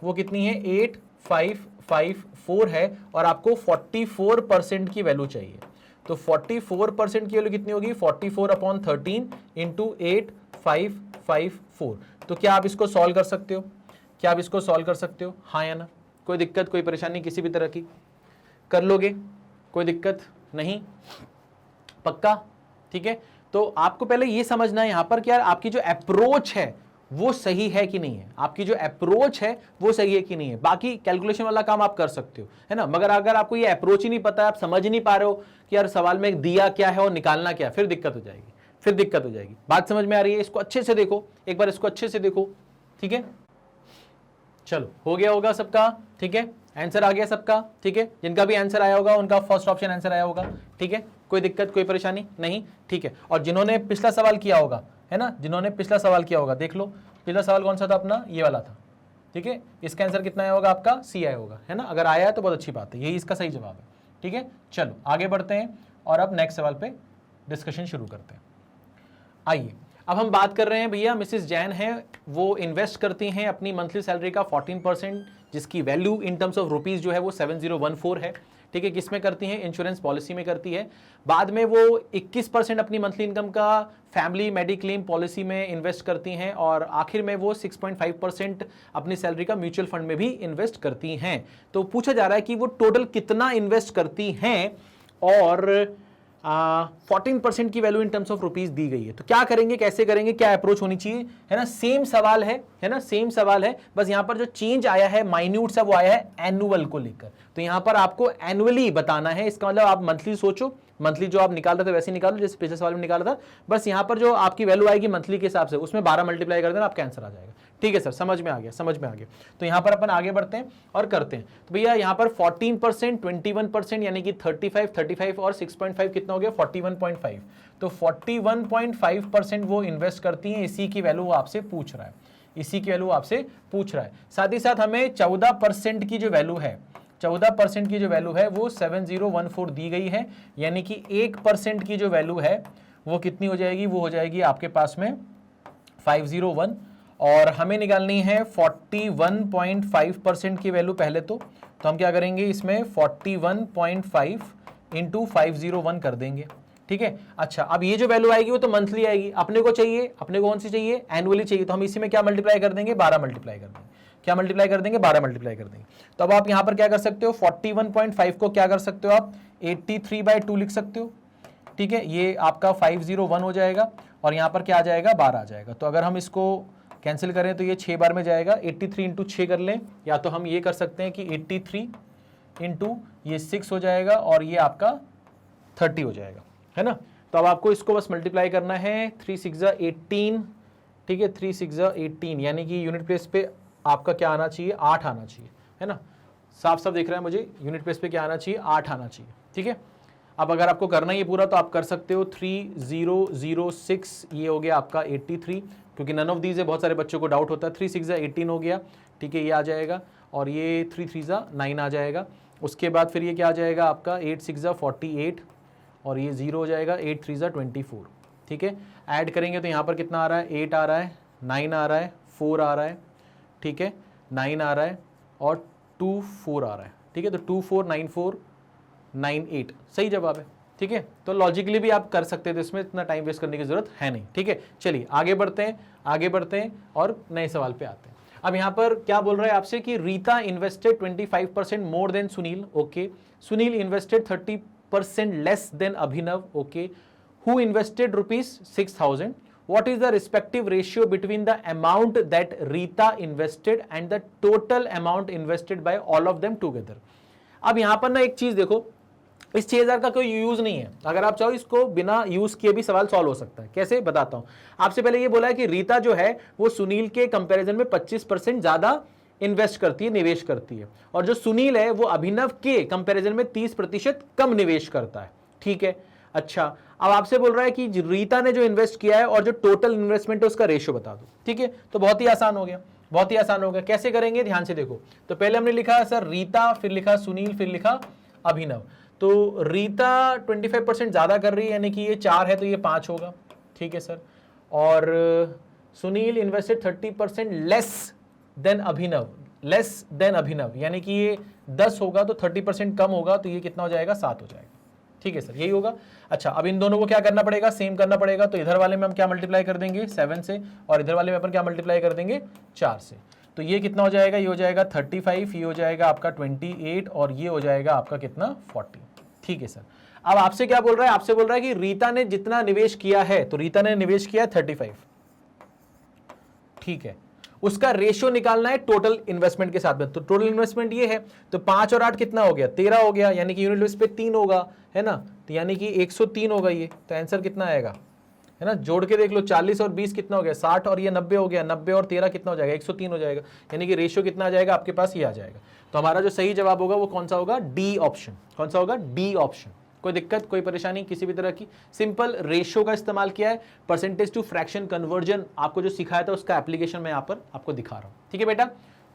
वो कितनी है, 8554 है, और आपको 44% की वैल्यू चाहिए। तो 44% की वैल्यू कितनी होगी, 44/13 इंटू 8554। तो क्या आप इसको सॉल्व कर सकते हो? क्या आप इसको सॉल्व कर सकते हो? हाँ या ना? कोई दिक्कत, कोई परेशानी किसी भी तरह की? कर लोगे, कोई दिक्कत नहीं? पक्का? ठीक है। तो आपको पहले ये समझना है यहां पर कि यार आपकी जो अप्रोच है वो सही है कि नहीं है, आपकी जो अप्रोच है वो सही है कि नहीं है। बाकी कैलकुलेशन वाला काम आप कर सकते हो, है ना। मगर अगर आपको ये अप्रोच ही नहीं पता है, आप समझ ही नहीं पा रहे हो कि यार सवाल में दिया क्या है और निकालना क्या है, फिर दिक्कत हो जाएगी, फिर दिक्कत हो जाएगी। बात समझ में आ रही है? इसको अच्छे से देखो, एक बार इसको अच्छे से देखो, ठीक है। चलो हो गया होगा सबका, ठीक है। आंसर आ गया सबका, ठीक है। जिनका भी आंसर आया होगा उनका फर्स्ट ऑप्शन आंसर आया होगा, ठीक है। कोई दिक्कत, कोई परेशानी नहीं, ठीक है। और जिन्होंने पिछला सवाल किया होगा, है ना, जिन्होंने पिछला सवाल किया होगा, देख लो पिछला सवाल कौन सा था अपना, ये वाला था, ठीक है। इसका आंसर कितना आया होगा आपका, सी आया होगा, है ना। अगर आया है तो बहुत अच्छी बात है, यही इसका सही जवाब है, ठीक है। चलो आगे बढ़ते हैं और अब नेक्स्ट सवाल पे डिस्कशन शुरू करते हैं। आइए अब हम बात कर रहे हैं भैया, मिसेस जैन है, वो इन्वेस्ट करती हैं अपनी मंथली सैलरी का 14%, जिसकी value in terms of rupees जो है वो 7014 है, ठीक है। किस में करती हैं, इंश्योरेंस पॉलिसी में करती है। बाद में वो 21% अपनी मंथली इनकम का फैमिली मेडिक्लेम पॉलिसी में इन्वेस्ट करती हैं, और आखिर में वो 6.5% अपनी सैलरी का म्यूचुअल फंड में भी इन्वेस्ट करती हैं। तो पूछा जा रहा है कि वो टोटल कितना इन्वेस्ट करती हैं, और 14% की value in terms of rupees दी गई है। तो क्या करेंगे, कैसे करेंगे, क्या अप्रोच होनी चाहिए, है ना। सेम सवाल है ना, सेम सवाल है, बस यहां पर जो चेंज आया है माइन्यूट सा वो आया है एनुअल को लेकर। तो यहां पर आपको एनुअली बताना है, इसका मतलब आप मंथली सोचो, मंथली जो आप निकाल रहे थे वैसे निकालो जैसे पिछले सवाल में निकाला था। बस यहां पर जो आपकी वैल्यू आएगी मंथली के हिसाब से उसमें 12 मल्टीप्लाई कर देना, आपका आंसर आ जाएगा। ठीक है सर, समझ में आ गया, समझ में आ गया। तो यहां पर अपन आगे बढ़ते हैं और करते हैं। तो भैया यहां पर 14%, 21% यानी कि 35 और 6.5 कितना हो गया, 41.5। तो 41.5% वो इन्वेस्ट करती हैं, इसी की वैल्यू आपसे पूछ रहा है, इसी की वैल्यू आपसे पूछ रहा है। साथ ही साथ हमें 14% की जो वैल्यू है, 14% की जो वैल्यू है वो 7014 दी गई है, यानी कि 1% की जो वैल्यू है वो कितनी हो जाएगी, वो हो जाएगी आपके पास में 501, और हमें निकालनी है 41.5% की वैल्यू पहले। तो हम क्या करेंगे, इसमें 41.5 इंटू 501 कर देंगे, ठीक है। अच्छा, अब ये जो वैल्यू आएगी वो तो मंथली आएगी, अपने को चाहिए, अपने को कौन सी चाहिए, एनुअली चाहिए। तो हम इसी में क्या मल्टीप्लाई कर देंगे, 12 मल्टीप्लाई कर देंगे। क्या मल्टीप्लाई कर देंगे, 12 मल्टीप्लाई कर देंगे। तो अब आप यहां पर क्या कर सकते हो, 41.5 को क्या कर सकते हो आप, 83/2 लिख सकते हो, ठीक है। ये आपका 501 हो जाएगा, और यहां पर क्या आ जाएगा, 12 आ जाएगा। तो अगर हम इसको कैंसिल करें तो ये 6 बार में जाएगा, 83 इंटू 6 कर लें, या तो हम ये कर सकते हैं कि 83 इंटू ये 6 हो जाएगा, और ये आपका 30 हो जाएगा, है ना। तो अब आपको इसको बस मल्टीप्लाई करना है, 3 6 18, ठीक है, 3 6 18, यानी कि यूनिट प्लेस पे आपका क्या आना चाहिए, 8 आना चाहिए, है ना। साफ साफ दिख रहा है मुझे, यूनिट प्लेस पे क्या आना चाहिए, 8 आना चाहिए, ठीक है। अब अगर आपको करना ही पूरा तो आप कर सकते हो 3006, ये हो गया आपका 83, क्योंकि नन ऑफ दीज है, बहुत सारे बच्चों को डाउट होता है। 3 6 18 हो गया, ठीक है, ये आ जाएगा, और ये 3 3 9 आ जाएगा। उसके बाद फिर ये क्या आ जाएगा आपका 8 6 48, और ये 0 हो जाएगा, 8 3 24, ठीक है। ऐड करेंगे तो यहाँ पर कितना आ रहा है, 8 आ रहा है, 9 आ रहा है, 4 आ रहा है, ठीक है, 9 आ रहा है, और 2 4 आ रहा है, ठीक है। तो 2 4 9 4 9 8 सही जवाब है, ठीक है। तो लॉजिकली भी आप कर सकते थे, इसमें इतना टाइम वेस्ट करने की जरूरत है नहीं, ठीक है। चलिए आगे बढ़ते हैं, आगे बढ़ते हैं और नए सवाल पे आते हैं। अब यहां पर क्या बोल रहा है आपसे कि Rita invested 25% more than Sunil, okay. Sunil invested 30% less than Abhinav, okay. Who invested ₹6000, what is the respective ratio between the amount that Rita invested and the total amount invested bye all of them together. अब यहां पर ना एक चीज देखो, इस 6000 का कोई यूज नहीं है, अगर आप चाहो इसको बिना यूज किए भी सवाल सॉल्व हो सकता है। कैसे बताता हूं। आपसे पहले ये बोला है कि रीता जो है वो सुनील के कंपैरिजन में 25% ज्यादा इन्वेस्ट करती है, निवेश करती है, और जो सुनील है वो अभिनव के कंपैरिजन में 30% कम निवेश करता है। ठीक है, अच्छा अब आपसे बोल रहा है कि रीता ने जो इन्वेस्ट किया है और जो टोटल इन्वेस्टमेंट है उसका रेशियो बता दो। ठीक है, तो बहुत ही आसान हो गया, बहुत ही आसान हो गया। कैसे करेंगे, ध्यान से देखो। तो पहले हमने लिखा सर रीता, फिर लिखा सुनील, फिर लिखा अभिनव। तो रीता 25% ज्यादा कर रही है, यानी कि ये 4 है तो ये 5 होगा। ठीक है सर, और सुनील इन्वेस्टेड 30% लेस देन अभिनव, लेस देन अभिनव, यानी कि ये 10 होगा तो 30% कम होगा, तो ये कितना हो जाएगा, 7 हो जाएगा। ठीक है सर, यही होगा। अच्छा, अब इन दोनों को क्या करना पड़ेगा, सेम करना पड़ेगा। तो इधर वाले में हम क्या मल्टीप्लाई कर देंगे, 7 से, और इधर वाले में अपन क्या मल्टीप्लाई कर देंगे, 4 से। तो ये कितना हो जाएगा, ये हो जाएगा 35, ये हो जाएगा आपका 28, और ये हो जाएगा आपका कितना, 40। ठीक है सर, अब आपसे क्या बोल रहा है, आपसे बोल रहा है कि रीता ने जितना निवेश किया है, तो रीता ने निवेश किया 35। ठीक है, उसका रेशियो निकालना है टोटल इन्वेस्टमेंट के साथ में। तो टोटल इन्वेस्टमेंट ये है, तो 5 और 8 कितना हो गया, 13 हो गया, यानी कि यूनिट बेस पे 3 होगा, है ना, तो यानी कि 103 होगा ये। तो आंसर कितना आएगा, है ना, जोड़ के देख लो, 40 और 20 कितना हो गया, 60, और ये 90 हो गया, 90 और 13 कितना हो जाएगा, 103 हो जाएगा, यानी कि रेशियो कितना आ जाएगा आपके पास, ये आ जाएगा। तो हमारा जो सही जवाब होगा वो कौन सा होगा, डी ऑप्शन। कौन सा होगा, डी ऑप्शन। कोई दिक्कत, कोई परेशानी किसी भी तरह की, सिंपल रेशियो का इस्तेमाल किया है। परसेंटेज टू फ्रैक्शन कन्वर्जन आपको जो सिखाया था उसका एप्लीकेशन मैं यहाँ पर आपको दिखा रहा हूँ। ठीक है बेटा,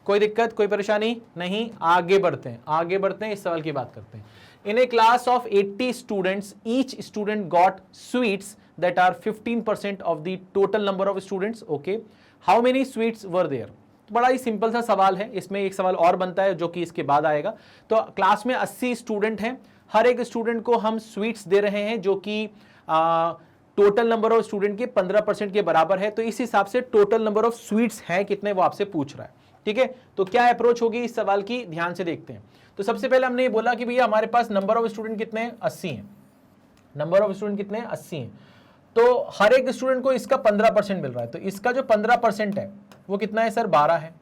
कोई दिक्कत, कोई परेशानी नहीं। आगे बढ़ते हैं, आगे बढ़ते हैं, इस सवाल की बात करते हैं। In a class of 80 students, each student got sweets that are 15% of the total number of students. Okay, how many sweets were there? बड़ा ही सिंपल सा सवाल है, इसमें एक सवाल और बनता है जो कि इसके बाद आएगा। तो क्लास में 80 स्टूडेंट हैं, हर एक स्टूडेंट को हम स्वीट्स दे रहे हैं जो कि टोटल नंबर ऑफ स्टूडेंट के 15% के बराबर है। तो इस हिसाब से टोटल नंबर ऑफ स्वीट्स हैं कितने, वो आपसे पूछ रहा है। ठीक है, तो क्या अप्रोच होगी इस सवाल की, ध्यान से देखते हैं। तो सबसे पहले हमने ये बोला कि भैया हमारे पास नंबर ऑफ स्टूडेंट कितने हैं, 80 हैं। नंबर ऑफ स्टूडेंट कितने हैं, 80 हैं। तो हर एक स्टूडेंट को इसका 15% मिल रहा है, तो इसका जो 15% है वो कितना है सर, 12 है।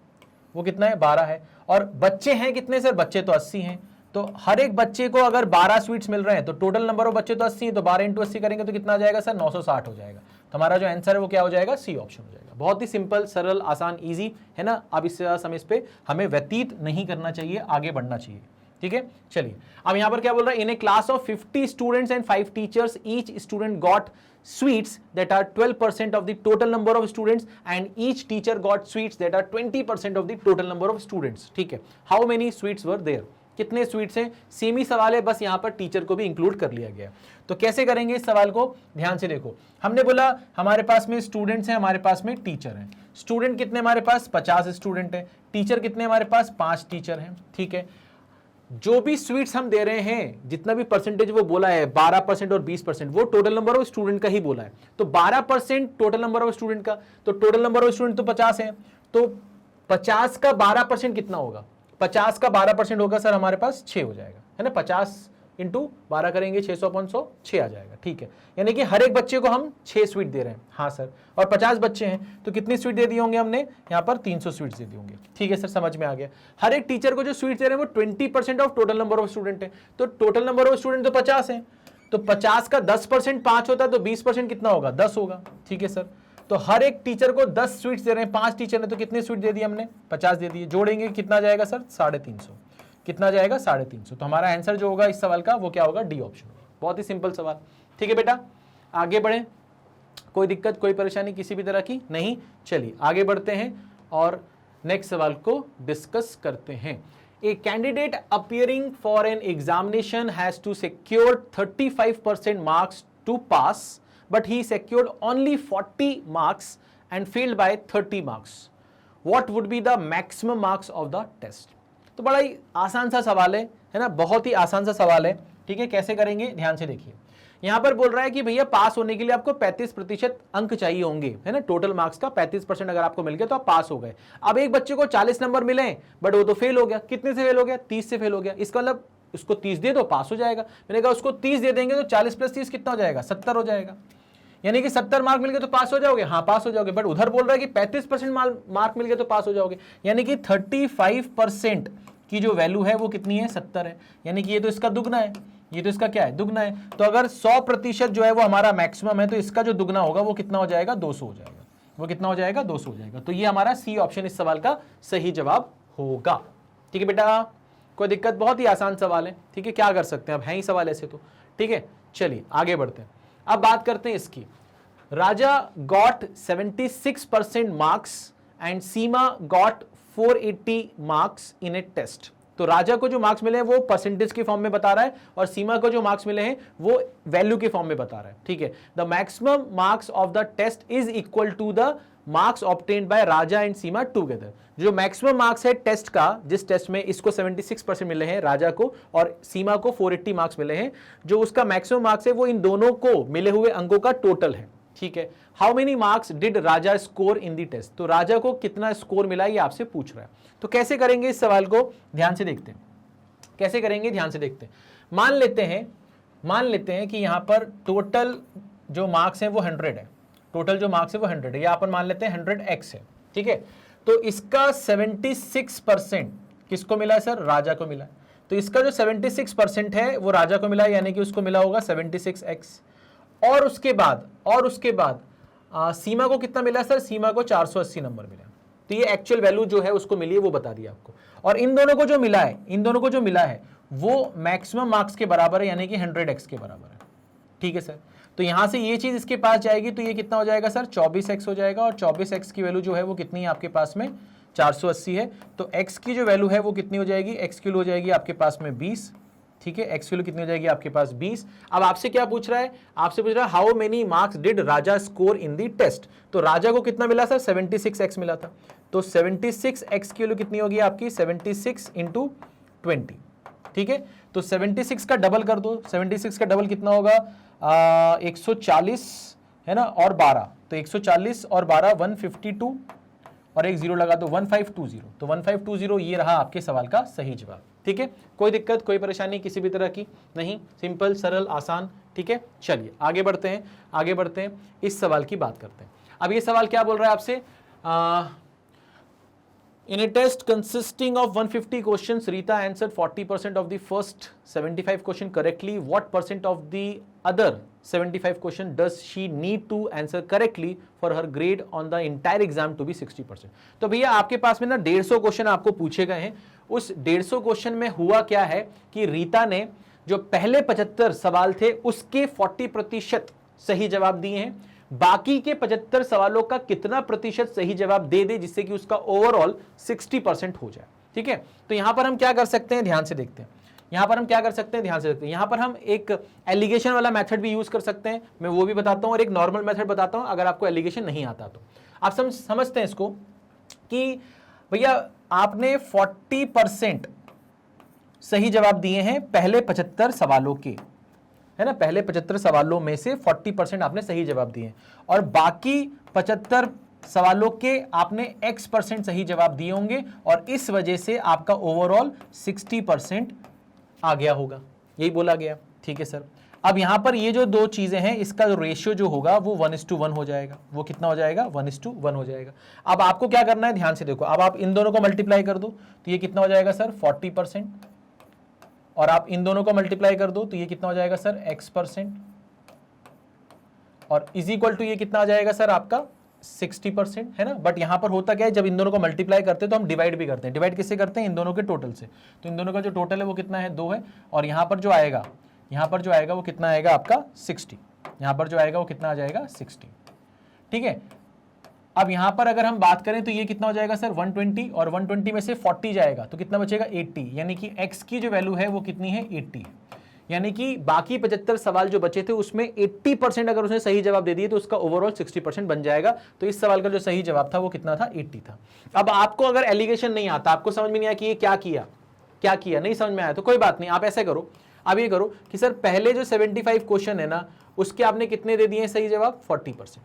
वो कितना है, 12 है। और बच्चे हैं कितने सर, बच्चे तो 80 हैं। तो हर एक बच्चे को अगर 12 स्वीट्स मिल रहे हैं, तो टोटल नंबर ऑफ बच्चे तो 80 हैं, तो 12 × 80 करेंगे तो कितना आ जाएगा सर, 960 हो जाएगा। तो हमारा जो आंसर है वो क्या हो जाएगा, सी ऑप्शन हो जाएगा। बहुत ही सिंपल, सरल, आसान, ईजी है ना। अब इस समय इस पे हमें व्यतीत नहीं करना चाहिए, आगे बढ़ना चाहिए। ठीक है, चलिए अब यहां पर क्या बोल रहा है, in a class of 50 students and 5 teachers, each student got sweets that are 12% of the total number of students and each teacher got sweets that are 20% of the total number of students. ठीक है, how many sweets were there? कितने sweets हैं, same ही सवाल है, बस यहां पर teacher को भी इंक्लूड कर लिया गया। तो कैसे करेंगे इस सवाल को, ध्यान से देखो। हमने बोला हमारे पास में स्टूडेंट्स हैं, हमारे पास में टीचर हैं। स्टूडेंट कितने हमारे पास, 50 स्टूडेंट हैं। टीचर कितने हमारे पास, 5 टीचर हैं। ठीक है, जो भी स्वीट्स हम दे रहे हैं, जितना भी परसेंटेज वो बोला है, 12% और 20%, वो टोटल नंबर ऑफ स्टूडेंट का ही बोला है। तो 12% टोटल नंबर ऑफ स्टूडेंट का, तो टोटल नंबर ऑफ स्टूडेंट तो 50 है, तो 50 का 12% कितना होगा, 50 का 12% होगा सर हमारे पास 6 हो जाएगा, है ना। 50 × 12 करेंगे, 600/100, 6 आ जाएगा। ठीक है, यानी कि हर एक बच्चे को हम 6 स्वीट दे रहे हैं। हाँ सर, और 50 बच्चे हैं तो कितनी स्वीट दे दिए होंगे हमने, यहाँ पर 300 स्वीट्स दे दिए होंगे। ठीक है सर, समझ में आ गया। हर एक टीचर को जो स्वीट दे रहे हैं वो 20% of total number of student है। तो टोटल नंबर ऑफ स्टूडेंट तो 50 है, तो 50 का 10% 5 होता है, तो 20% कितना होगा, 10 होगा। ठीक है सर, तो हर एक टीचर को 10 स्वीट्स दे रहे हैं, 5 टीचर ने, तो कितने स्वीट दे दिए हमने, 50 दे दिए। जोड़ेंगे कितना जाएगा सर, 350। कितना जाएगा, 350। तो हमारा आंसर जो होगा इस सवाल का वो क्या होगा, डी ऑप्शन होगा। बहुत ही सिंपल सवाल। ठीक है बेटा, आगे बढ़े, कोई दिक्कत, कोई परेशानी किसी भी तरह की नहीं। चलिए आगे बढ़ते हैं और नेक्स्ट सवाल को डिस्कस करते हैं। A candidate appearing for an examination has to secure 35% marks to pass, but he secured only 40 marks and failed by 30 marks. What would be the maximum marks of the test. तो बड़ा ही आसान सा सवाल है ना, बहुत ही आसान सा सवाल है। ठीक है, कैसे करेंगे, ध्यान से देखिए। यहां पर बोल रहा है कि भैया पास होने के लिए आपको 35% अंक चाहिए होंगे, है ना। टोटल मार्क्स का 35% अगर आपको मिल गया तो आप पास हो गए। अब एक बच्चे को 40 नंबर मिले, बट वो तो फेल हो गया। कितने से फेल हो गया, 30 से फेल हो गया। इसका मतलब उसको 30 दे दो, पास हो जाएगा। मैंने कहा उसको 30 दे देंगे तो 40 + 30 कितना हो जाएगा, 70 हो जाएगा। यानी कि 70 मार्क मिल गए तो पास हो जाओगे, हाँ पास हो जाओगे, बट उधर बोल रहा है कि 35% मार्क मिल गए तो पास हो जाओगे, यानी कि 35% की जो वैल्यू है वो कितनी है, 70 है, यानी कि ये तो इसका दुगना है, ये तो इसका क्या है, दुगना है। तो अगर 100% जो है वो हमारा मैक्सिमम है, तो इसका जो दुगना होगा वो कितना हो जाएगा, 200 हो जाएगा, वो कितना हो जाएगा, 200 हो जाएगा। तो ये हमारा सी ऑप्शन इस सवाल का सही जवाब होगा। ठीक है बेटा, कोई दिक्कत, बहुत ही आसान सवाल है, ठीक है, क्या कर सकते हैं, अब है ही सवाल ऐसे तो, ठीक है। चलिए आगे बढ़ते हैं, अब बात करते हैं इसकी। Raja got 76% marks and Seema got 480 marks in a test. तो राजा को जो मार्क्स मिले हैं वो परसेंटेज के फॉर्म में बता रहा है, और सीमा को जो मार्क्स मिले हैं वो वैल्यू के फॉर्म में बता रहा है, ठीक है। The maximum marks of the test is equal to the marks obtained by Raja and Seema together. जो मैक्सिमम मार्क्स है टेस्ट का, जिस टेस्ट में इसको 76% मिले हैं राजा को और सीमा को 480 मार्क्स मिले हैं, जो उसका मैक्सिमम मार्क्स है वो इन दोनों को मिले हुए अंकों का टोटल है, ठीक है। How many marks did Raja score in the test. तो राजा को कितना स्कोर मिला ये आपसे पूछ रहा है। तो कैसे करेंगे इस सवाल को, ध्यान से देखते हैं, कैसे करेंगे ध्यान से देखते हैं। मान लेते हैं कि यहां पर टोटल जो मार्क्स है वो 100 है, टोटल जो मार्क्स है वो 100 है, या अपन मान लेते हैं 100x है, ठीक है। तो इसका 76% किसको मिला है सर, राजा को मिला है। तो इसका जो 76% है वो राजा को मिला है, यानी कि उसको मिला होगा 76x। और उसके बाद सीमा को कितना मिला सर, सीमा को 480 नंबर मिला। तो ये एक्चुअल वैल्यू जो है उसको मिली है, वो बता दिया आपको। और इन दोनों को जो मिला है वो मैक्सिमम मार्क्स के बराबर है, यानी कि 100x के बराबर है, ठीक है सर। तो यहां से ये चीज इसके पास जाएगी, तो ये कितना हो जाएगा सर, 24x हो जाएगा। और 24x की वैल्यू जो है वो कितनी है आपके पास में, 480 है। तो x की जो वैल्यू है वो कितनी हो जाएगी, x की वैल्यू हो जाएगी आपके पास में 20, ठीक है। x की वैल्यू कितनी हो जाएगी आपके पास 20। अब आपसे क्या पूछ रहा है, आपसे पूछ रहा है how many marks did Raja score in the test. तो राजा को कितना मिला सर, 76x मिला था। तो 76x की वैल्यू कितनी होगी आपकी, 76 इंटू 20, ठीक है। तो 76 का डबल कर दो, 76 का डबल कितना होगा, 140 है ना, और 12, तो 140 और 12 152, और एक जीरो लगा दो 1520। तो 1520 ये रहा आपके सवाल का सही जवाब, ठीक है। कोई दिक्कत, कोई परेशानी किसी भी तरह की नहीं, सिंपल सरल आसान, ठीक है। चलिए आगे बढ़ते हैं, इस सवाल की बात करते हैं। अब ये सवाल क्या बोल रहा है आपसे, in a test consisting of 150 questions, Rita answered 40% of the first 75 question correctly. What percent of the other 75 question does she need to answer correctly for her grade on the entire exam to be 60%? तो भैया आपके पास में ना 150 question आपको पूछे गए हैं। उस 150 क्वेश्चन में हुआ क्या है कि रीता ने जो पहले 75 सवाल थे उसके 40% सही जवाब दिए हैं। बाकी के 75 सवालों का कितना प्रतिशत सही जवाब दे दे जिससे कि उसका ओवरऑल 60% हो जाए, ठीक है। तो यहां पर हम क्या कर सकते हैं, ध्यान से देखते हैं। यहां पर हम एक एलिगेशन वाला मेथड भी यूज कर सकते हैं, मैं वो भी बताता हूं, और एक नॉर्मल मेथड बताता हूं अगर आपको एलिगेशन नहीं आता तो। आप समझते हैं इसको कि भैया आपने 40% सही जवाब दिए हैं पहले 75 सवालों के, है ना, पहले 75 सवालों में से 40% आपने सही जवाब दिए, और बाकी 75 सवालों के आपने x% सही जवाब दिए होंगे, और इस वजह से आपका ओवरऑल 60% आ गया होगा, यही बोला गया, ठीक है सर। अब यहां पर ये जो दो चीजें हैं इसका जो रेशियो जो होगा वो 1:1 हो जाएगा। वो कितना हो जाएगा, 1:1 हो जाएगा। अब आपको क्या करना है, ध्यान से देखो, अब आप इन दोनों को मल्टीप्लाई कर दो तो ये कितना हो जाएगा सर, 40%, और आप इन दोनों को मल्टीप्लाई कर दो तो ये कितना हो जाएगा सर, x%, और इज इक्वल टू ये कितना आ जाएगा सर आपका 60%, है ना। बट यहां पर होता क्या है, जब इन दोनों को मल्टीप्लाई करते हैं तो हम डिवाइड भी करते हैं। डिवाइड किससे करते हैं, इन दोनों के टोटल से। तो इन दोनों का जो टोटल है वो कितना है, 2 है, और यहां पर जो आएगा वो कितना आएगा आपका 60, यहां पर जो आएगा वो कितना आ जाएगा 60, ठीक है। अब यहां पर अगर हम बात करें तो ये कितना हो जाएगा सर 120, और 120 में से 40 जाएगा तो कितना बचेगा 80, यानी कि x की जो वैल्यू है वो कितनी है 80, यानी कि बाकी 75 सवाल जो बचे थे उसमें 80% अगर उसने सही जवाब दे दिए तो उसका ओवरऑल 60% बन जाएगा। तो इस सवाल का जो सही जवाब था वो कितना था, 80 था। अब आपको अगर एलिगेशन नहीं आता, आपको समझ में नहीं आया कि ये क्या किया नहीं समझ में आया, तो कोई बात नहीं, आप ऐसे करो, अब ये करो कि सर पहले जो 75 क्वेश्चन है ना उसके आपने कितने दे दिए सही जवाब, 40%,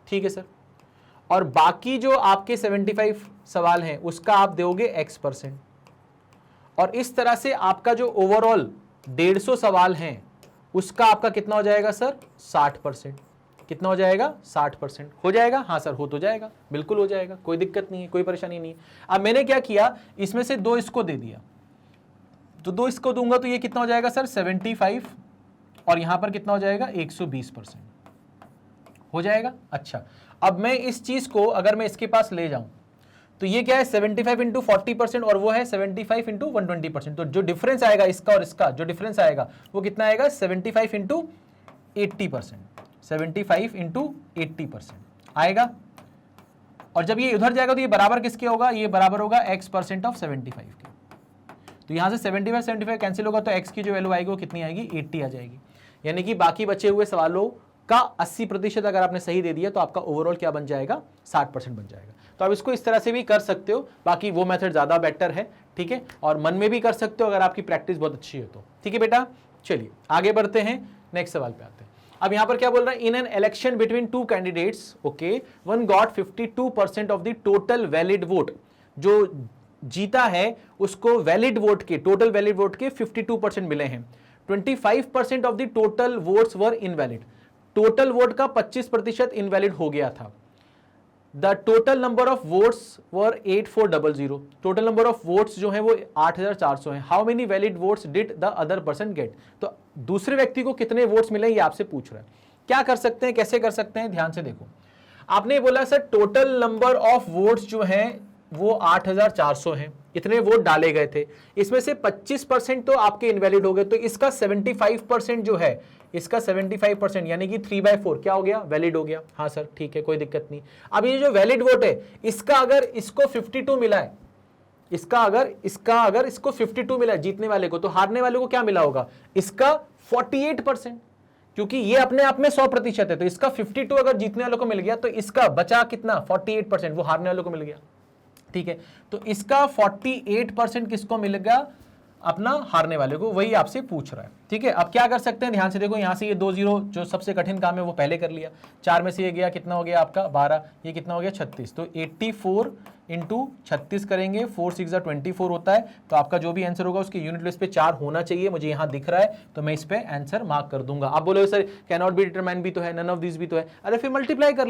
ठीक है सर। और बाकी जो आपके 75 सवाल हैं उसका आप दोगे x%, और इस तरह से आपका जो ओवरऑल 150 सवाल हैं उसका आपका कितना हो जाएगा सर 60%, कितना हो जाएगा 60%। हो जाएगा? हाँ सर हो तो जाएगा, बिल्कुल हो जाएगा, कोई दिक्कत नहीं है, कोई परेशानी नहीं है। अब मैंने क्या किया, इसमें से 2 इसको दे दिया, तो 2 इसको दूंगा तो ये कितना हो जाएगा सर 75, और यहां पर कितना हो जाएगा 120% हो जाएगा। अच्छा, अब मैं इस चीज को अगर मैं इसके पास ले जाऊं तो ये क्या है 75 इंटू 40% और वो है 75 इंटू 120%। तो जो डिफरेंस आएगा इसका और इसका, जो डिफरेंस आएगा वो कितना आएगा 75 इंटू 80%, 75 इंटू 80% आएगा। और जब ये उधर जाएगा तो ये बराबर किसके होगा, ये बराबर होगा x% ऑफ 75 के। तो यहां से 75 कैंसिल होगा तो x की जो वैल्यू आएगी वो कितनी आएगी 80 आ जाएगी। यानी कि बाकी बचे हुए सवालों का 80% अगर आपने सही दे दिया तो आपका ओवरऑल क्या बन जाएगा 60% बन जाएगा। तो आप इसको इस तरह से भी कर सकते हो, बाकी वो मेथड ज्यादा बेटर है, ठीक है, और मन में भी कर सकते हो अगर आपकी प्रैक्टिस बहुत अच्छी है तो। ठीक है बेटा, चलिए आगे बढ़ते हैं, नेक्स्ट सवाल पे आते हैं। अब यहां पर क्या बोल रहा है, in an election between 2 candidates, okay, one got 52% of the total valid vote. जो जीता है उसको वैलिड वोट के, टोटल वैलिड वोट के 52% मिले हैं। 25% of the total votes were invalid. Total vote का 25% इनवैलिड हो गया था। The total number of votes were 8400। Total number of votes जो है वो 8400 है। How many valid votes did the other person get. तो दूसरे व्यक्ति को कितने वोट्स मिले ये आपसे पूछ रहा है। क्या कर सकते हैं, कैसे कर सकते हैं, ध्यान से देखो। आपने बोला sir total number of votes जो है वो 8400 हैं, इतने वोट डाले गए थे, इसमें से 25% तो आपके इनवैलिड हो गए, तो इसका 75% जो है, इसका 75% यानी कि 3/4 क्या हो गया, वैलिड हो गया। हाँ सर ठीक है, कोई दिक्कत नहीं। अब ये जो वैलिड वोट है इसका अगर इसको 52 मिला है, इसका अगर इसको 52 मिला है जीतने वाले को, तो हारने वाले को क्या मिला होगा, इसका 48%, क्योंकि ये अपने आप में 100% है। तो इसका 52 अगर जीतने वालों को मिल गया तो इसका बचा कितना 48%, वो हारने वालों को मिल गया। ठीक है, तो इसका 48% किसको मिलेगा, अपना हारने वाले को, वही आपसे पूछ रहा है। ठीक है, अब क्या कर सकते हैं, ध्यान से देखो, यहां से ये 2 0 जो सबसे कठिन काम है वो पहले कर लिया। 4 में से ये गया, कितना हो गया आपका 12, ये कितना हो गया 36। तो 84 इंटू 36 करेंगे, 4 6 24 होता है। तो आपका जो भी आंसर होगा उसके यूनिट प्लेस पे 4 होना चाहिए, मुझे यहाँ दिख रहा है, तो मैं इस पे आंसर मार्क कर दूंगा। आप बोलोगे sir can not be determine भी तो है, नन ऑफ दिस भी तो है, अरे फिर मल्टीप्लाई कर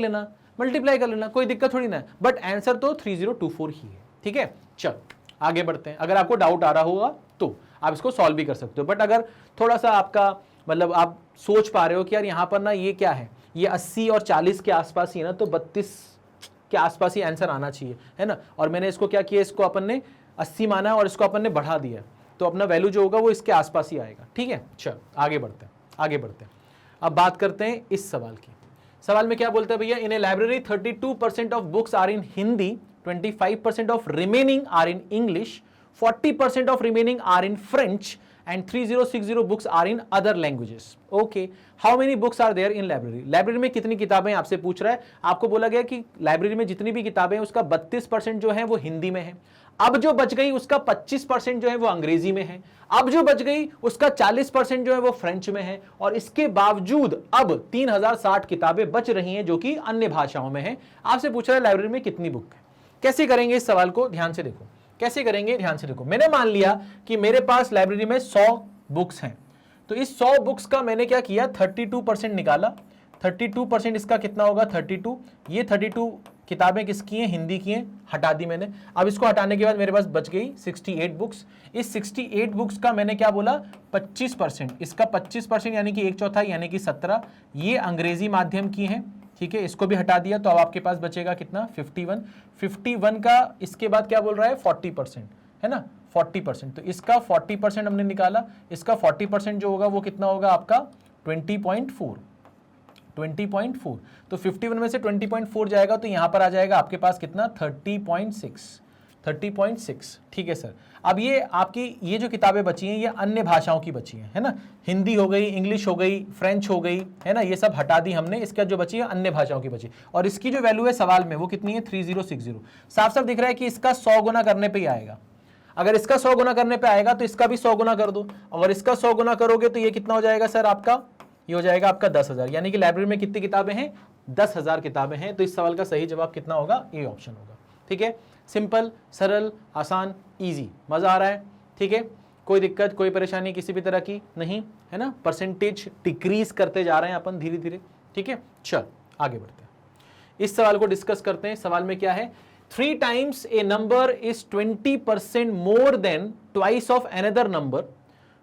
लेना, कोई दिक्कत थोड़ी ना है, बट आंसर तो 3024 ही है। ठीक है, चल आगे बढ़ते हैं। अगर आपको डाउट आ रहा होगा तो आप इसको सॉल्व भी कर सकते हो, बट अगर थोड़ा सा आपका मतलब आप सोच पा रहे हो कि यार यहाँ पर ना ये क्या है, ये 80 और 40 के आसपास ही है ना, तो 32 के आसपास ही आंसर आना चाहिए, है ना। और मैंने इसको क्या किया, इसको अपन ने 80 माना है और इसको अपन ने बढ़ा दिया, तो अपना वैल्यू जो होगा वो इसके आसपास ही आएगा। ठीक है, चल आगे बढ़ते हैं। अब बात करते हैं इस सवाल की। सवाल में क्या बोलते हैं भैया, in a library 32% of books are in Hindi, 25% of remaining are in English, 40% of remaining are in French, and 3060 books are in other languages. Okay, how many books are there in library? Library में कितनी किताबें आपसे पूछ रहा है। आपको बोला गया कि लाइब्रेरी में जितनी भी किताबें हैं उसका 32% जो है वो हिंदी में है। अब जो बच गई उसका 25% जो है वो अंग्रेजी में है। अब जो बच गई उसका 40% जो है वो फ्रेंच में है। और इसके बावजूद अब 3060 किताबें बच रही हैं जो कि अन्य भाषाओं में है। आपसे पूछ रहा है लाइब्रेरी में कितनी बुक है। कैसे करेंगे इस सवाल को, ध्यान से देखो, कैसे करेंगे, ध्यान से देखो। मैंने मान लिया कि मेरे पास लाइब्रेरी में 100 बुक्स हैं, तो इस 100 बुक्स का मैंने क्या किया 32% निकाला। 32% इसका कितना होगा 32। ये 32 किताबें किसकी हैं, हिंदी की हैं, हटा दी मैंने। अब इसको हटाने के बाद मेरे पास बच गई 68 बुक्स। इस 68 बुक्स का मैंने क्या बोला 25%, इसका 25% यानी कि 1/4 यानी कि 17 ये अंग्रेजी माध्यम की हैं। ठीक है, इसको भी हटा दिया, तो अब आपके पास बचेगा कितना 51 का इसके बाद क्या बोल रहा है 40%, है ना 40%। तो इसका 40% हमने निकाला, इसका 40% जो होगा वो कितना होगा आपका 20.4। तो 51 में से 20.4 जाएगा तो यहां पर आ जाएगा आपके पास कितना 30.6। ठीक है सर। अब ये आपकी ये जो किताबें बची हैं ये अन्य भाषाओं की बची हैं, है ना, हिंदी हो गई, इंग्लिश हो गई, फ्रेंच हो गई, है ना, ये सब हटा दी हमने। इसका जो बची है अन्य भाषाओं की बची, और इसकी जो वैल्यू है सवाल में वो कितनी है 3060। साफ साफ दिख रहा है कि इसका 100 गुना करने पे ही आएगा। अगर इसका 100 गुना करने पे आएगा तो इसका भी 100 गुना कर दो। अगर इसका 100 गुना करोगे तो ये कितना हो जाएगा सर आपका, ये हो जाएगा आपका 10,000। यानी कि लाइब्रेरी में कितनी किताबें हैं 10,000 किताबें हैं। तो इस सवाल का सही जवाब कितना होगा, ए ऑप्शन होगा। ठीक है, सिंपल, सरल, आसान, इजी, मजा आ रहा है। ठीक है, कोई दिक्कत, कोई परेशानी किसी भी तरह की नहीं, है ना। परसेंटेज डिक्रीज करते जा रहे हैं अपन धीरे धीरे। ठीक है, चल आगे बढ़ते हैं, इस सवाल को डिस्कस करते हैं। सवाल में क्या है, 3 times a number is 20% more than twice of another number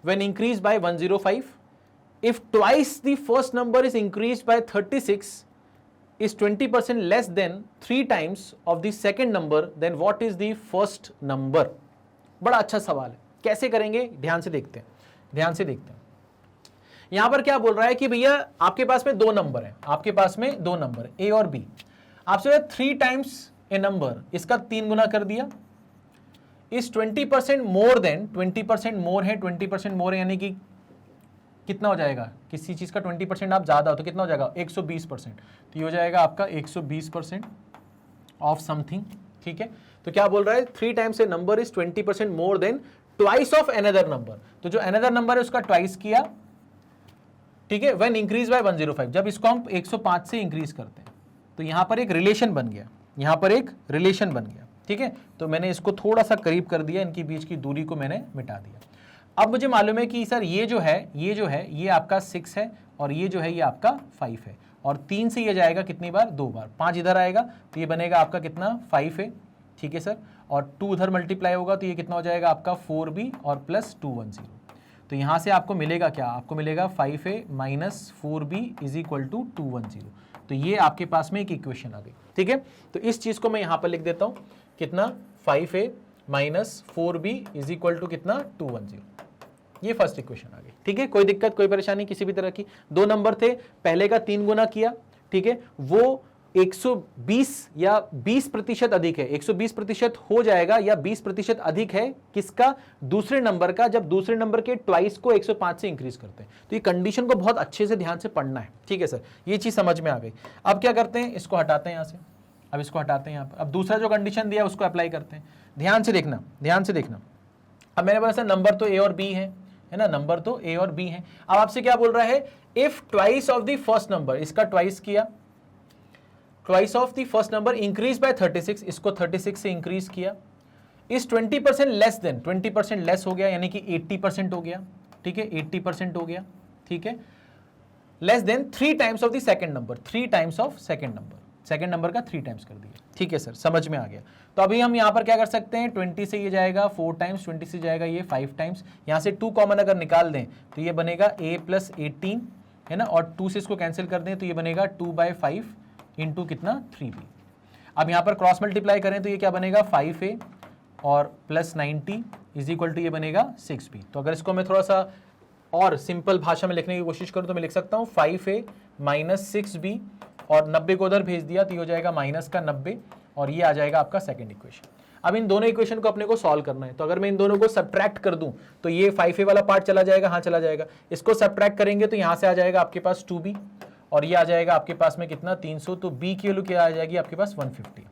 when increased by 105. If twice the first number is increased by 36 is 20% less than 3 times of the second number, then what is the first number? बड़ा अच्छा सवाल है, कैसे करेंगे ध्यान से देखते हैं, ध्यान से देखते हैं। यहां पर क्या बोल रहा है कि भैया आपके पास में 2 नंबर है, आपके पास में 2 नंबर ए और बी, आपसे 3 times ए नंबर, इसका 3 गुना कर दिया, इस 20% मोर देन, 20% मोर है, 20% मोर है यानी कि कितना हो जाएगा, किसी चीज का 20% आप ज्यादा हो तो कितना हो जाएगा 120%, तो ये हो जाएगा आपका 120% ऑफ समथिंग। ठीक है, तो क्या बोल रहा है, 3 times A number is 20% more than twice of another number, तो जो अनदर नंबर है उसका ट्वाइस किया। ठीक है, व्हेन इंक्रीज बाय 105, जब इसको हम 105 से इंक्रीज करते हैं तो यहां पर एक रिलेशन बन गया, यहां पर एक रिलेशन बन गया। ठीक है, तो मैंने इसको थोड़ा सा करीब कर दिया, इनके बीच की दूरी को मैंने मिटा दिया। अब मुझे मालूम है कि सर ये जो है ये आपका 6 है और ये जो है ये आपका 5 है, और 3 से ये जाएगा कितनी बार, 2 बार, 5 इधर आएगा तो ये बनेगा आपका कितना 5 है। ठीक है सर, और 2 उधर मल्टीप्लाई होगा तो ये कितना हो जाएगा आपका 4b और प्लस 210, तो यहां से आपको मिलेगा क्या, आपको मिलेगा 5a minus 4b is equal to 210, तो ये आपके पास में एक इक्वेशन आ गई। ठीक है, तो इस चीज को मैं यहां पर लिख देता हूं, कितना 5a minus 4b is equal to कितना 210, ये फर्स्ट इक्वेशन आ गई। ठीक है, कोई दिक्कत कोई परेशानी किसी भी तरह की, 2 नंबर थे, पहले का 3 गुना किया। ठीक है, वो 120 या 20% अधिक है, 120% हो जाएगा या 20% अधिक है किसका, दूसरे नंबर का, जब दूसरे नंबर के ट्वाइस को 105 से इंक्रीज करते हैं। तो ये कंडीशन को बहुत अच्छे से ध्यान से पढ़ना है। ठीक है सर, ये चीज समझ में आ गई। अब क्या करते हैं, इसको हटाते हैं यहां से, अब इसको हटाते हैं यहां पर, अब दूसरा जो कंडीशन दिया उसको अप्लाई करते हैं। ध्यान से देखना, ध्यान से देखना। अब मैंने बोला सर नंबर तो ए और बी है ना, नंबर तो ए और बी है। अब आपसे क्या बोल रहा है, if twice of the first number, इसका ट्वाइस किया, twice of the first number increase by 36, इसको 36 से इंक्रीज किया, इस 20% लेस देन, 20% लेस हो गया यानी कि 80% हो गया। ठीक है, 80% हो गया। ठीक है, less than 3 times of the second number, 3 times of second number, second number का 3 times कर दिया। ठीक है सर, समझ में आ गया। तो अभी हम यहां पर क्या कर सकते हैं, 20 से ये जाएगा 4 times, 20 से जाएगा ये 5 times, यहां से 2 कॉमन अगर निकाल दें तो ये बनेगा a प्लस 18 है ना, और 2 से इसको कैंसिल कर दें तो ये बनेगा 2/5 इंटू कितना 3b। अब यहां पर क्रॉस मल्टीप्लाई करें तो ये क्या बनेगा 5a और प्लस 90 इज इक्वल टू ये बनेगा 6b। तो अगर इसको मैं थोड़ा सा और सिंपल भाषा में लिखने की कोशिश करूं तो मैं लिख सकता हूं 5a माइनस 6b और 90 को उधर भेज दिया तो ये हो जाएगा माइनस का 90 और ये आ जाएगा आपका सेकंड इक्वेशन। अब इन दोनों इक्वेशन को अपने को सॉल्व करना है, तो अगर मैं इन दोनों को सब्ट्रैक्ट कर दूं तो ये 5a वाला पार्ट चला जाएगा, हाँ चला जाएगा, इसको सब्ट्रैक्ट करेंगे तो यहां से आ जाएगा आपके पास 2b और ये आ जाएगा आपके पास में कितना 300, तो b की वैल्यू क्या आ जाएगी आपके पास 150।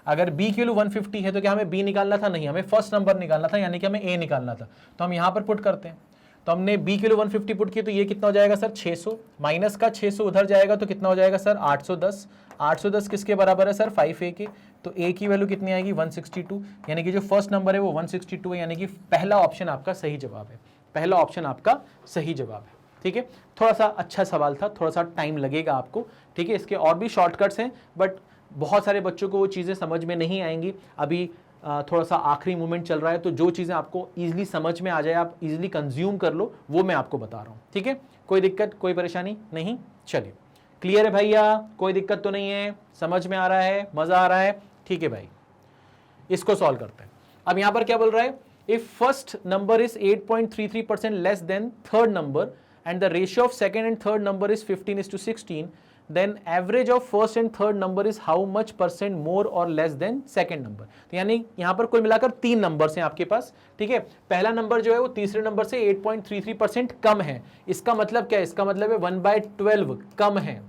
अगर b की वैल्यू 150 है तो क्या हमें b निकालना था, नहीं, हमें फर्स्ट नंबर निकालना था, यानी कि हमें a निकालना था। तो हम यहां पर पुट करते हैं, तो हमने b की वैल्यू 150 पुट की तो ये कितना हो जाएगा सर 600, माइनस का 600 उधर जाएगा तो कितना हो जाएगा सर 810। 810 किसके बराबर है सर 5a के, तो a की वैल्यू कितनी आएगी 162, यानी कि जो फर्स्ट नंबर है वो 162 है, यानी कि पहला ऑप्शन आपका सही जवाब है, पहला ऑप्शन आपका सही जवाब है। ठीक है, थोड़ा सा अच्छा सवाल था, थोड़ा सा टाइम लगेगा आपको। ठीक है, इसके और भी शॉर्टकट्स हैं बट बहुत सारे बच्चों को वो चीज़ें समझ में नहीं आएंगी। अभी थोड़ा सा आखिरी मोमेंट चल रहा है, तो जो चीज़ें आपको ईजिली समझ में आ जाए, आप ईजिली कंज्यूम कर लो, वो मैं आपको बता रहा हूँ। ठीक है, कोई दिक्कत कोई परेशानी नहीं, चलिए क्लियर है भैया, कोई दिक्कत तो नहीं है, समझ में आ रहा है, मज़ा आ रहा है। ठीक है भाई, इसको सॉल्व करते हैं। अब यहाँ पर क्या बोल रहा है, if first number is 8.33% less than third number and the ratio of second and third number is 15:16, then average of first and third number is how much % more or less than second number। तो यानी यहां पर कुल मिलाकर 3 numbers हैं आपके पास। ठीक है, पहला नंबर जो है वो तीसरे नंबर से 8.33% कम है, इसका मतलब क्या है, इसका मतलब है 1/12 कम है।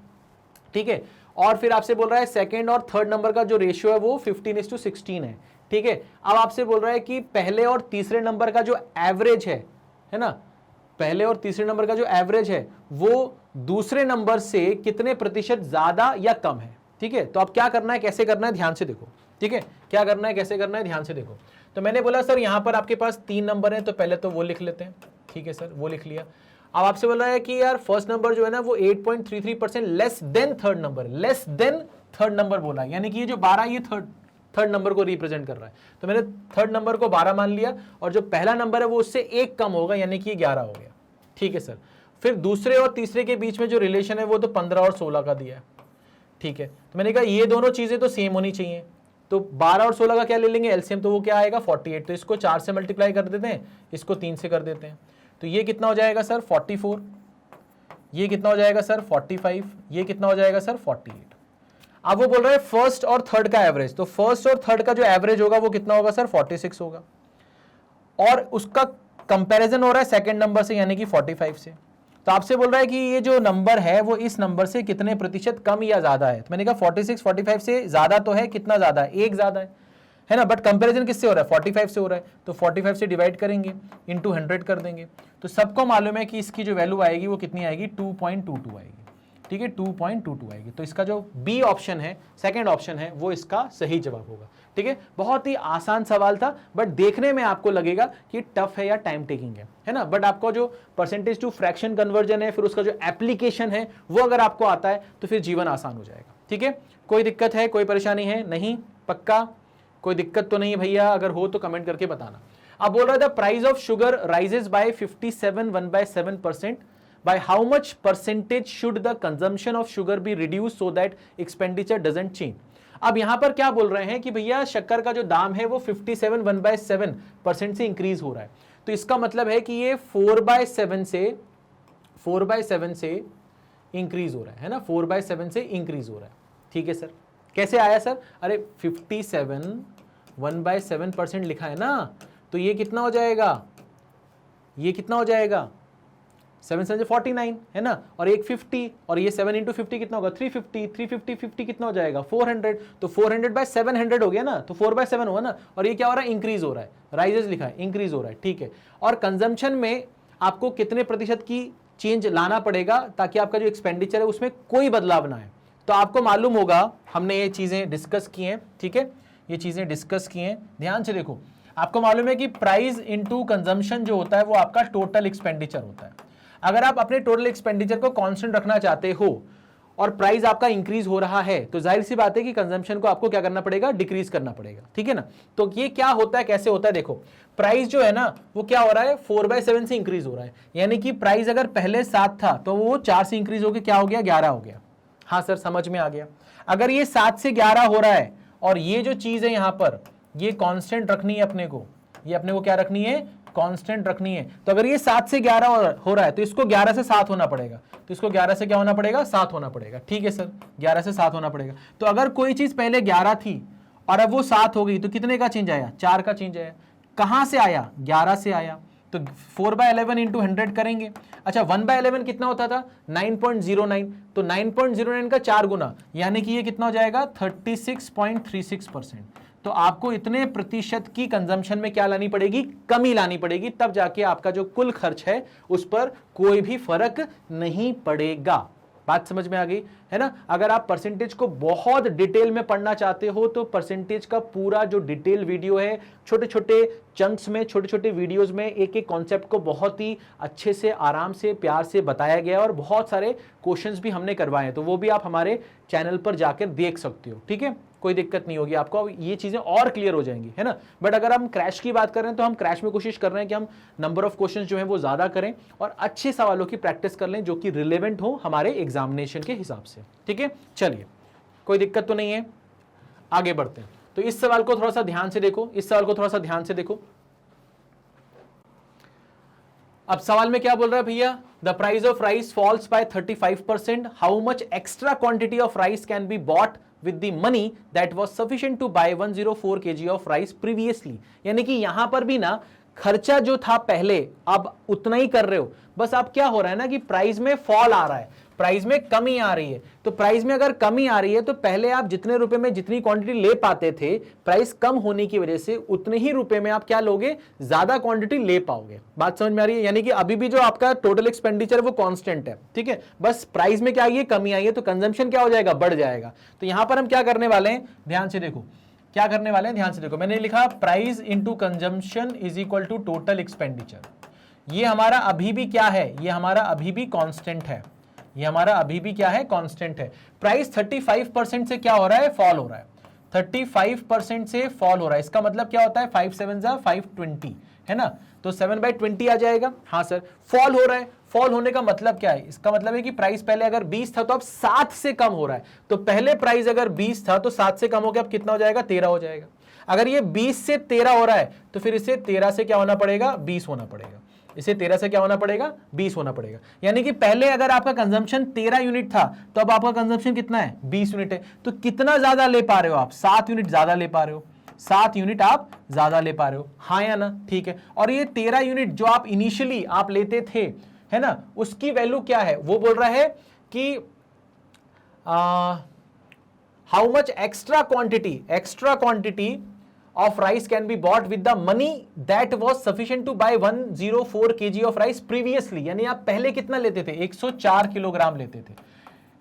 ठीक है, और फिर आपसे बोल रहा है सेकेंड और थर्ड नंबर का जो रेशियो है वो 15:16 है। ठीक है, अब आपसे बोल रहा है कि पहले और तीसरे नंबर का जो एवरेज है ना, पहले और तीसरे नंबर का जो एवरेज है वो दूसरे नंबर से कितने प्रतिशत ज्यादा या कम है। ठीक है, तो अब क्या करना है, कैसे करना है, ध्यान से देखो। ठीक है, क्या करना है, कैसे करना है, ध्यान से देखो। तो मैंने बोला सर यहां पर आपके पास 3 नंबर हैं, तो पहले तो वो लिख लेते हैं। ठीक है सर, वो लिख लिया। अब आपसे बोल रहा है कि यार फर्स्ट नंबर जो है ना वो 8.33% less than third number, less than third number बोला, यानी कि ये जो 12 ये थर्ड नंबर को रिप्रेजेंट कर रहा है। तो मैंने थर्ड नंबर को 12 मान लिया और जो पहला नंबर है वो उससे एक कम होगा, यानी कि 11 हो गया। ठीक है सर। फिर दूसरे और तीसरे के बीच में जो रिलेशन है वो तो 15 और 16 का दिया है। ठीक है, तो मैंने कहा ये दोनों चीजें तो सेम होनी चाहिए, तो 12 और 16 का क्या ले लेंगे एलसीएम, तो वो क्या आएगा 48। तो इसको 4 से मल्टीप्लाई कर देते हैं, इसको 3 से कर देते हैं, तो ये कितना हो जाएगा सर 44, ये कितना हो जाएगा सर 45, ये कितना हो जाएगा सर 48। अब वो बोल रहा है फर्स्ट और थर्ड का एवरेज, तो फर्स्ट और थर्ड का जो एवरेज होगा वो कितना होगा सर 46 होगा, और उसका कंपैरिजन हो रहा है सेकंड नंबर से यानी कि 45 से। तो आपसे बोल रहा है कि ये जो नंबर है वो इस नंबर से कितने प्रतिशत कम या ज्यादा है। तो मैंने कहा 46 45 से ज्यादा तो है, कितना ज्यादा है, एक ज्यादा है ना, बट कंपैरिजन किससे हो रहा है 45 से हो रहा है, तो 45 से डिवाइड करेंगे इंटू 100 कर देंगे, तो सबको मालूम है कि इसकी जो वैल्यू आएगी वो कितनी आएगी 2.22 आएगी। ठीक है, 2.22 आएगी। तो इसका जो बी ऑप्शन है, सेकंड ऑप्शन है, वो इसका सही जवाब होगा। ठीक है, बहुत ही आसान सवाल था, बट देखने में आपको लगेगा कि टफ है या टाइम टेकिंग है ना, बट आपको जो परसेंटेज टू फ्रैक्शन कन्वर्जन है, फिर उसका जो एप्लीकेशन है वो अगर आपको आता है तो फिर जीवन आसान हो जाएगा। ठीक है, कोई दिक्कत है, कोई परेशानी है? नहीं, पक्का कोई दिक्कत तो नहीं भैया? अगर हो तो कमेंट करके बताना। अब बोल रहा था price of sugar rises by 57.17%, by how much percentage should the consumption of sugar be reduced so that expenditure doesn't change। अब यहां पर क्या बोल रहे हैं कि भैया शक्कर का जो दाम है वो 57.17% से इंक्रीज हो रहा है, तो इसका मतलब है कि ये 4/7 से इंक्रीज हो रहा है ना, 4/7 से इंक्रीज हो रहा है। ठीक है सर, कैसे आया सर? अरे 57 1/7% लिखा है ना, तो ये कितना हो जाएगा, ये कितना हो जाएगा 7 7 49 है ना, और एक 50, और ये 7 इंटू 50 कितना होगा 350, 350 50 कितना हो जाएगा 400, तो 400/700 हो गया ना, तो 4/7 हुआ ना, और ये क्या हो रहा है इंक्रीज हो रहा है, राइजेस लिखा है इंक्रीज हो रहा है। ठीक है, और कंजम्पशन में आपको कितने प्रतिशत की चेंज लाना पड़ेगा ताकि आपका जो एक्सपेंडिचर है उसमें कोई बदलाव ना आए। तो आपको मालूम होगा हमने ये चीजें डिस्कस की हैं। ठीक है, ये चीजें डिस्कस की हैं, ध्यान से देखो। आपको मालूम है कि प्राइस इंटू कंजम्पशन जो होता है वो आपका टोटल एक्सपेंडिचर होता है। अगर आप अपने टोटल एक्सपेंडिचर को कांस्टेंट रखना चाहते हो और प्राइस आपका इंक्रीज हो रहा है, तो जाहिर सी बात है कि कंजम्पशन को आपको क्या करना पड़ेगा, डिक्रीज करना पड़ेगा। ठीक है ना, तो ये क्या होता है, कैसे होता है, देखो प्राइस जो है ना वो क्या हो रहा है 4/7 से इंक्रीज हो रहा है, यानी कि प्राइस अगर पहले 7 था तो वो 4 से इंक्रीज होकर क्या हो गया 11 हो गया। हाँ सर, समझ में आ गया। अगर ये 7 से 11 हो रहा है और ये जो चीज है यहां पर ये कांस्टेंट रखनी है अपने को, ये अपने को क्या रखनी है, कांस्टेंट रखनी है। तो अगर ये 7 से 11 हो रहा है तो इसको 11 से 7 होना पड़ेगा, तो इसको 11 से क्या होना पड़ेगा 7 होना पड़ेगा। ठीक है सर, 11 से 7 होना पड़ेगा। तो अगर कोई चीज पहले 11 थी और अब वो 7 हो गई तो कितने का चेंज आया, 4 का चेंज आया। कहां से आया, 11 से आया, तो 4/11 इंटू 100 करेंगे। अच्छा 1/11 कितना होता था 9.09, तो 9.09 का 4 गुना, यानी कि ये कितना हो जाएगा 36.36%। तो आपको इतने प्रतिशत की कंजम्पशन में क्या लानी पड़ेगी, कमी लानी पड़ेगी, तब जाके आपका जो कुल खर्च है उस पर कोई भी फर्क नहीं पड़ेगा। बात समझ में आ गई है ना। अगर आप परसेंटेज को बहुत डिटेल में पढ़ना चाहते हो तो परसेंटेज का पूरा जो डिटेल वीडियो है, छोटे छोटे चंक्स में, छोटे छोटे वीडियोस में एक एक कॉन्सेप्ट को बहुत ही अच्छे से, आराम से, प्यार से बताया गया है और बहुत सारे क्वेश्चंस भी हमने करवाए हैं, तो वो भी आप हमारे चैनल पर जाकर देख सकते हो। ठीक है, कोई दिक्कत नहीं होगी आपको, ये चीजें और क्लियर हो जाएंगी, है ना। बट अगर हम क्रैश की बात कर रहे हैं तो हम क्रैश में कोशिश कर रहे हैं कि हम नंबर ऑफ क्वेश्चंस जो है वो ज्यादा करें और अच्छे सवालों की प्रैक्टिस कर लें जो कि रिलेवेंट हो हमारे एग्जामिनेशन के हिसाब से। ठीक है, चलिए कोई दिक्कत तो नहीं है, आगे बढ़ते हैं। तो इस सवाल को थोड़ा सा ध्यान से देखो, इस सवाल को थोड़ा सा ध्यान से देखो। अब सवाल में क्या बोल रहा है भैया, the price of rice falls by 35%, how much extra quantity of rice can be bought with the money that was sufficient to buy 104 kg of rice previously। यानी कि यहां पर भी ना खर्चा जो था पहले अब उतना ही कर रहे हो, बस अब क्या हो रहा है ना कि प्राइस में फॉल आ रहा है, प्राइस में कमी आ रही है। तो प्राइस में अगर कमी आ रही है तो पहले आप जितने रुपए में जितनी क्वांटिटी ले पाते थे, प्राइस कम होने की वजह से उतने ही रुपए में आप क्या लोगे, ज्यादा क्वांटिटी ले पाओगे। बात समझ में आ रही है, यानी कि अभी भी जो आपका टोटल एक्सपेंडिचर है वो कांस्टेंट है। ठीक है, बस प्राइस में क्या आई है, कमी आई है, तो कंजम्पशन क्या हो जाएगा, बढ़ जाएगा। तो यहां पर हम क्या करने वाले हैं, ध्यान से देखो क्या करने वाले हैं, ध्यान से देखो। मैंने लिखा price into consumption is equal to total expenditure. ये हमारा अभी भी क्या है, ये हमारा अभी भी कांस्टेंट है, ये हमारा अभी भी क्या है, कांस्टेंट है। प्राइस 35% से क्या हो रहा है, फॉल हो रहा है, 35% से फॉल हो रहा है। इसका मतलब क्या होता है, 5 7 520 है ना, तो 7/20 आ जाएगा। हाँ सर, फॉल हो रहा है, फॉल होने का मतलब क्या है, इसका मतलब है कि प्राइस पहले अगर 20 था तो अब 7 से कम हो रहा है। तो पहले प्राइस अगर 20 था तो 7 से कम हो गया, अब कितना हो जाएगा, 13 हो जाएगा। अगर ये 20 से 13 हो रहा है तो फिर इसे 13 से क्या होना पड़ेगा, 20 होना पड़ेगा। इसे 13 से क्या होना पड़ेगा, 20 होना पड़ेगा। यानी कि पहले अगर आपका कंजम्पशन 13 यूनिट था तो अब आपका कंजम्पशन कितना है, 20 यूनिट है। तो कितना ज्यादा ले पा रहे हो आप, 7 यूनिट ज्यादा ले पा रहे हो, 7 यूनिट आप ज्यादा ले पा रहे हो, हाँ या ना, ठीक है। और ये 13 यूनिट जो आप इनिशियली आप लेते थे, है ना, उसकी वैल्यू क्या है, वो बोल रहा है कि how much extra quantity of rice can be bought with the money that was sufficient to buy 104 kg of rice previously। यानी आप पहले कितना लेते थे, 104 किलोग्राम लेते थे,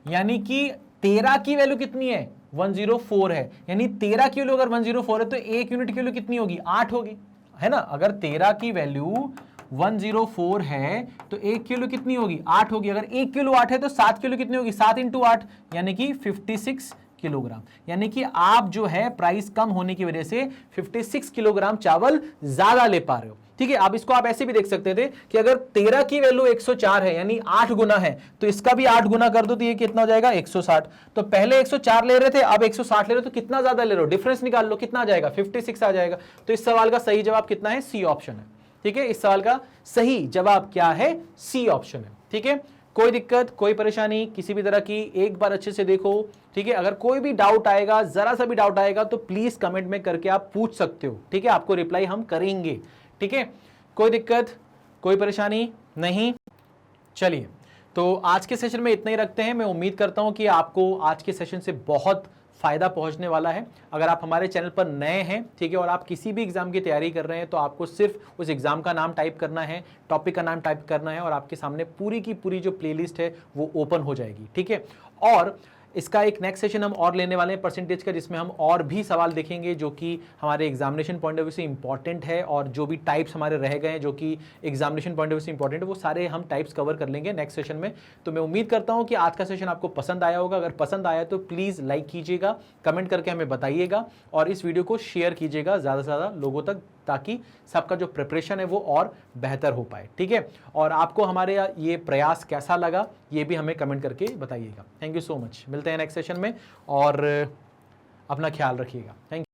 यानी कि 13 की वैल्यू कितनी है, 104 है। यानी 13 किलो अगर 104 है तो 1 यूनिट किलो कितनी होगी, 8 होगी, है ना। अगर 13 की वैल्यू 104 है तो 1 किलो कितनी होगी, 8 होगी। अगर 1 किलो 8 है तो 7 किलो कितनी होगी, 7 × 8 यानी कि 56 किलोग्राम। यानी कि आप जो है प्राइस कम होने की वजह से 56 किलोग्राम चावल ज्यादा ले पा रहे हो, ठीक है। अब इसको आप ऐसे भी देख सकते थे कि अगर 13 की वैल्यू 104 है यानी 8 गुना है, तो इसका भी 8 गुना कर दो तो ये कितना हो जाएगा, 160। तो पहले 104 ले रहे थे, अब 160 ले रहे हो, तो कितना ज्यादा ले रहे हो, डिफरेंस निकाल लो, कितना आ जाएगा, 56 आ जाएगा। तो इस सवाल का सही जवाब कितना है, सी ऑप्शन है, ठीक है। इस सवाल का सही जवाब क्या है, सी ऑप्शन है, ठीक है। कोई दिक्कत, कोई परेशानी किसी भी तरह की, एक बार अच्छे से देखो, ठीक है। अगर कोई भी डाउट आएगा, जरा सा भी डाउट आएगा तो प्लीज कमेंट में करके आप पूछ सकते हो, ठीक है। आपको रिप्लाई हम करेंगे, ठीक है। कोई दिक्कत, कोई परेशानी नहीं। चलिए, तो आज के सेशन में इतना ही रखते हैं। मैं उम्मीद करता हूं कि आपको आज के सेशन से बहुत फायदा पहुंचने वाला है। अगर आप हमारे चैनल पर नए हैं, ठीक है, और आप किसी भी एग्जाम की तैयारी कर रहे हैं तो आपको सिर्फ उस एग्जाम का नाम टाइप करना है, टॉपिक का नाम टाइप करना है और आपके सामने पूरी की पूरी जो प्लेलिस्ट है वो ओपन हो जाएगी, ठीक है। और इसका एक नेक्स्ट सेशन हम और लेने वाले हैं परसेंटेज का, जिसमें हम और भी सवाल देखेंगे जो कि हमारे एग्जामिनेशन पॉइंट ऑफ व्यू से इंपॉर्टेंट है, और जो भी टाइप्स हमारे रह गए हैं जो कि एग्जामिनेशन पॉइंट ऑफ व्यू से इंपॉर्टेंट है, वो सारे हम टाइप्स कवर कर लेंगे नेक्स्ट सेशन में। तो मैं उम्मीद करता हूं कि आज का सेशन आपको पसंद आया होगा। अगर पसंद आया तो प्लीज़ लाइक कीजिएगा, कमेंट करके हमें बताइएगा और इस वीडियो को शेयर कीजिएगा ज़्यादा से ज़्यादा लोगों तक, ताकि सबका जो प्रिपरेशन है वो और बेहतर हो पाए, ठीक है। और आपको हमारे ये प्रयास कैसा लगा ये भी हमें कमेंट करके बताइएगा। थैंक यू सो मच, मिलते हैं नेक्स्ट सेशन में और अपना ख्याल रखिएगा। Thank you.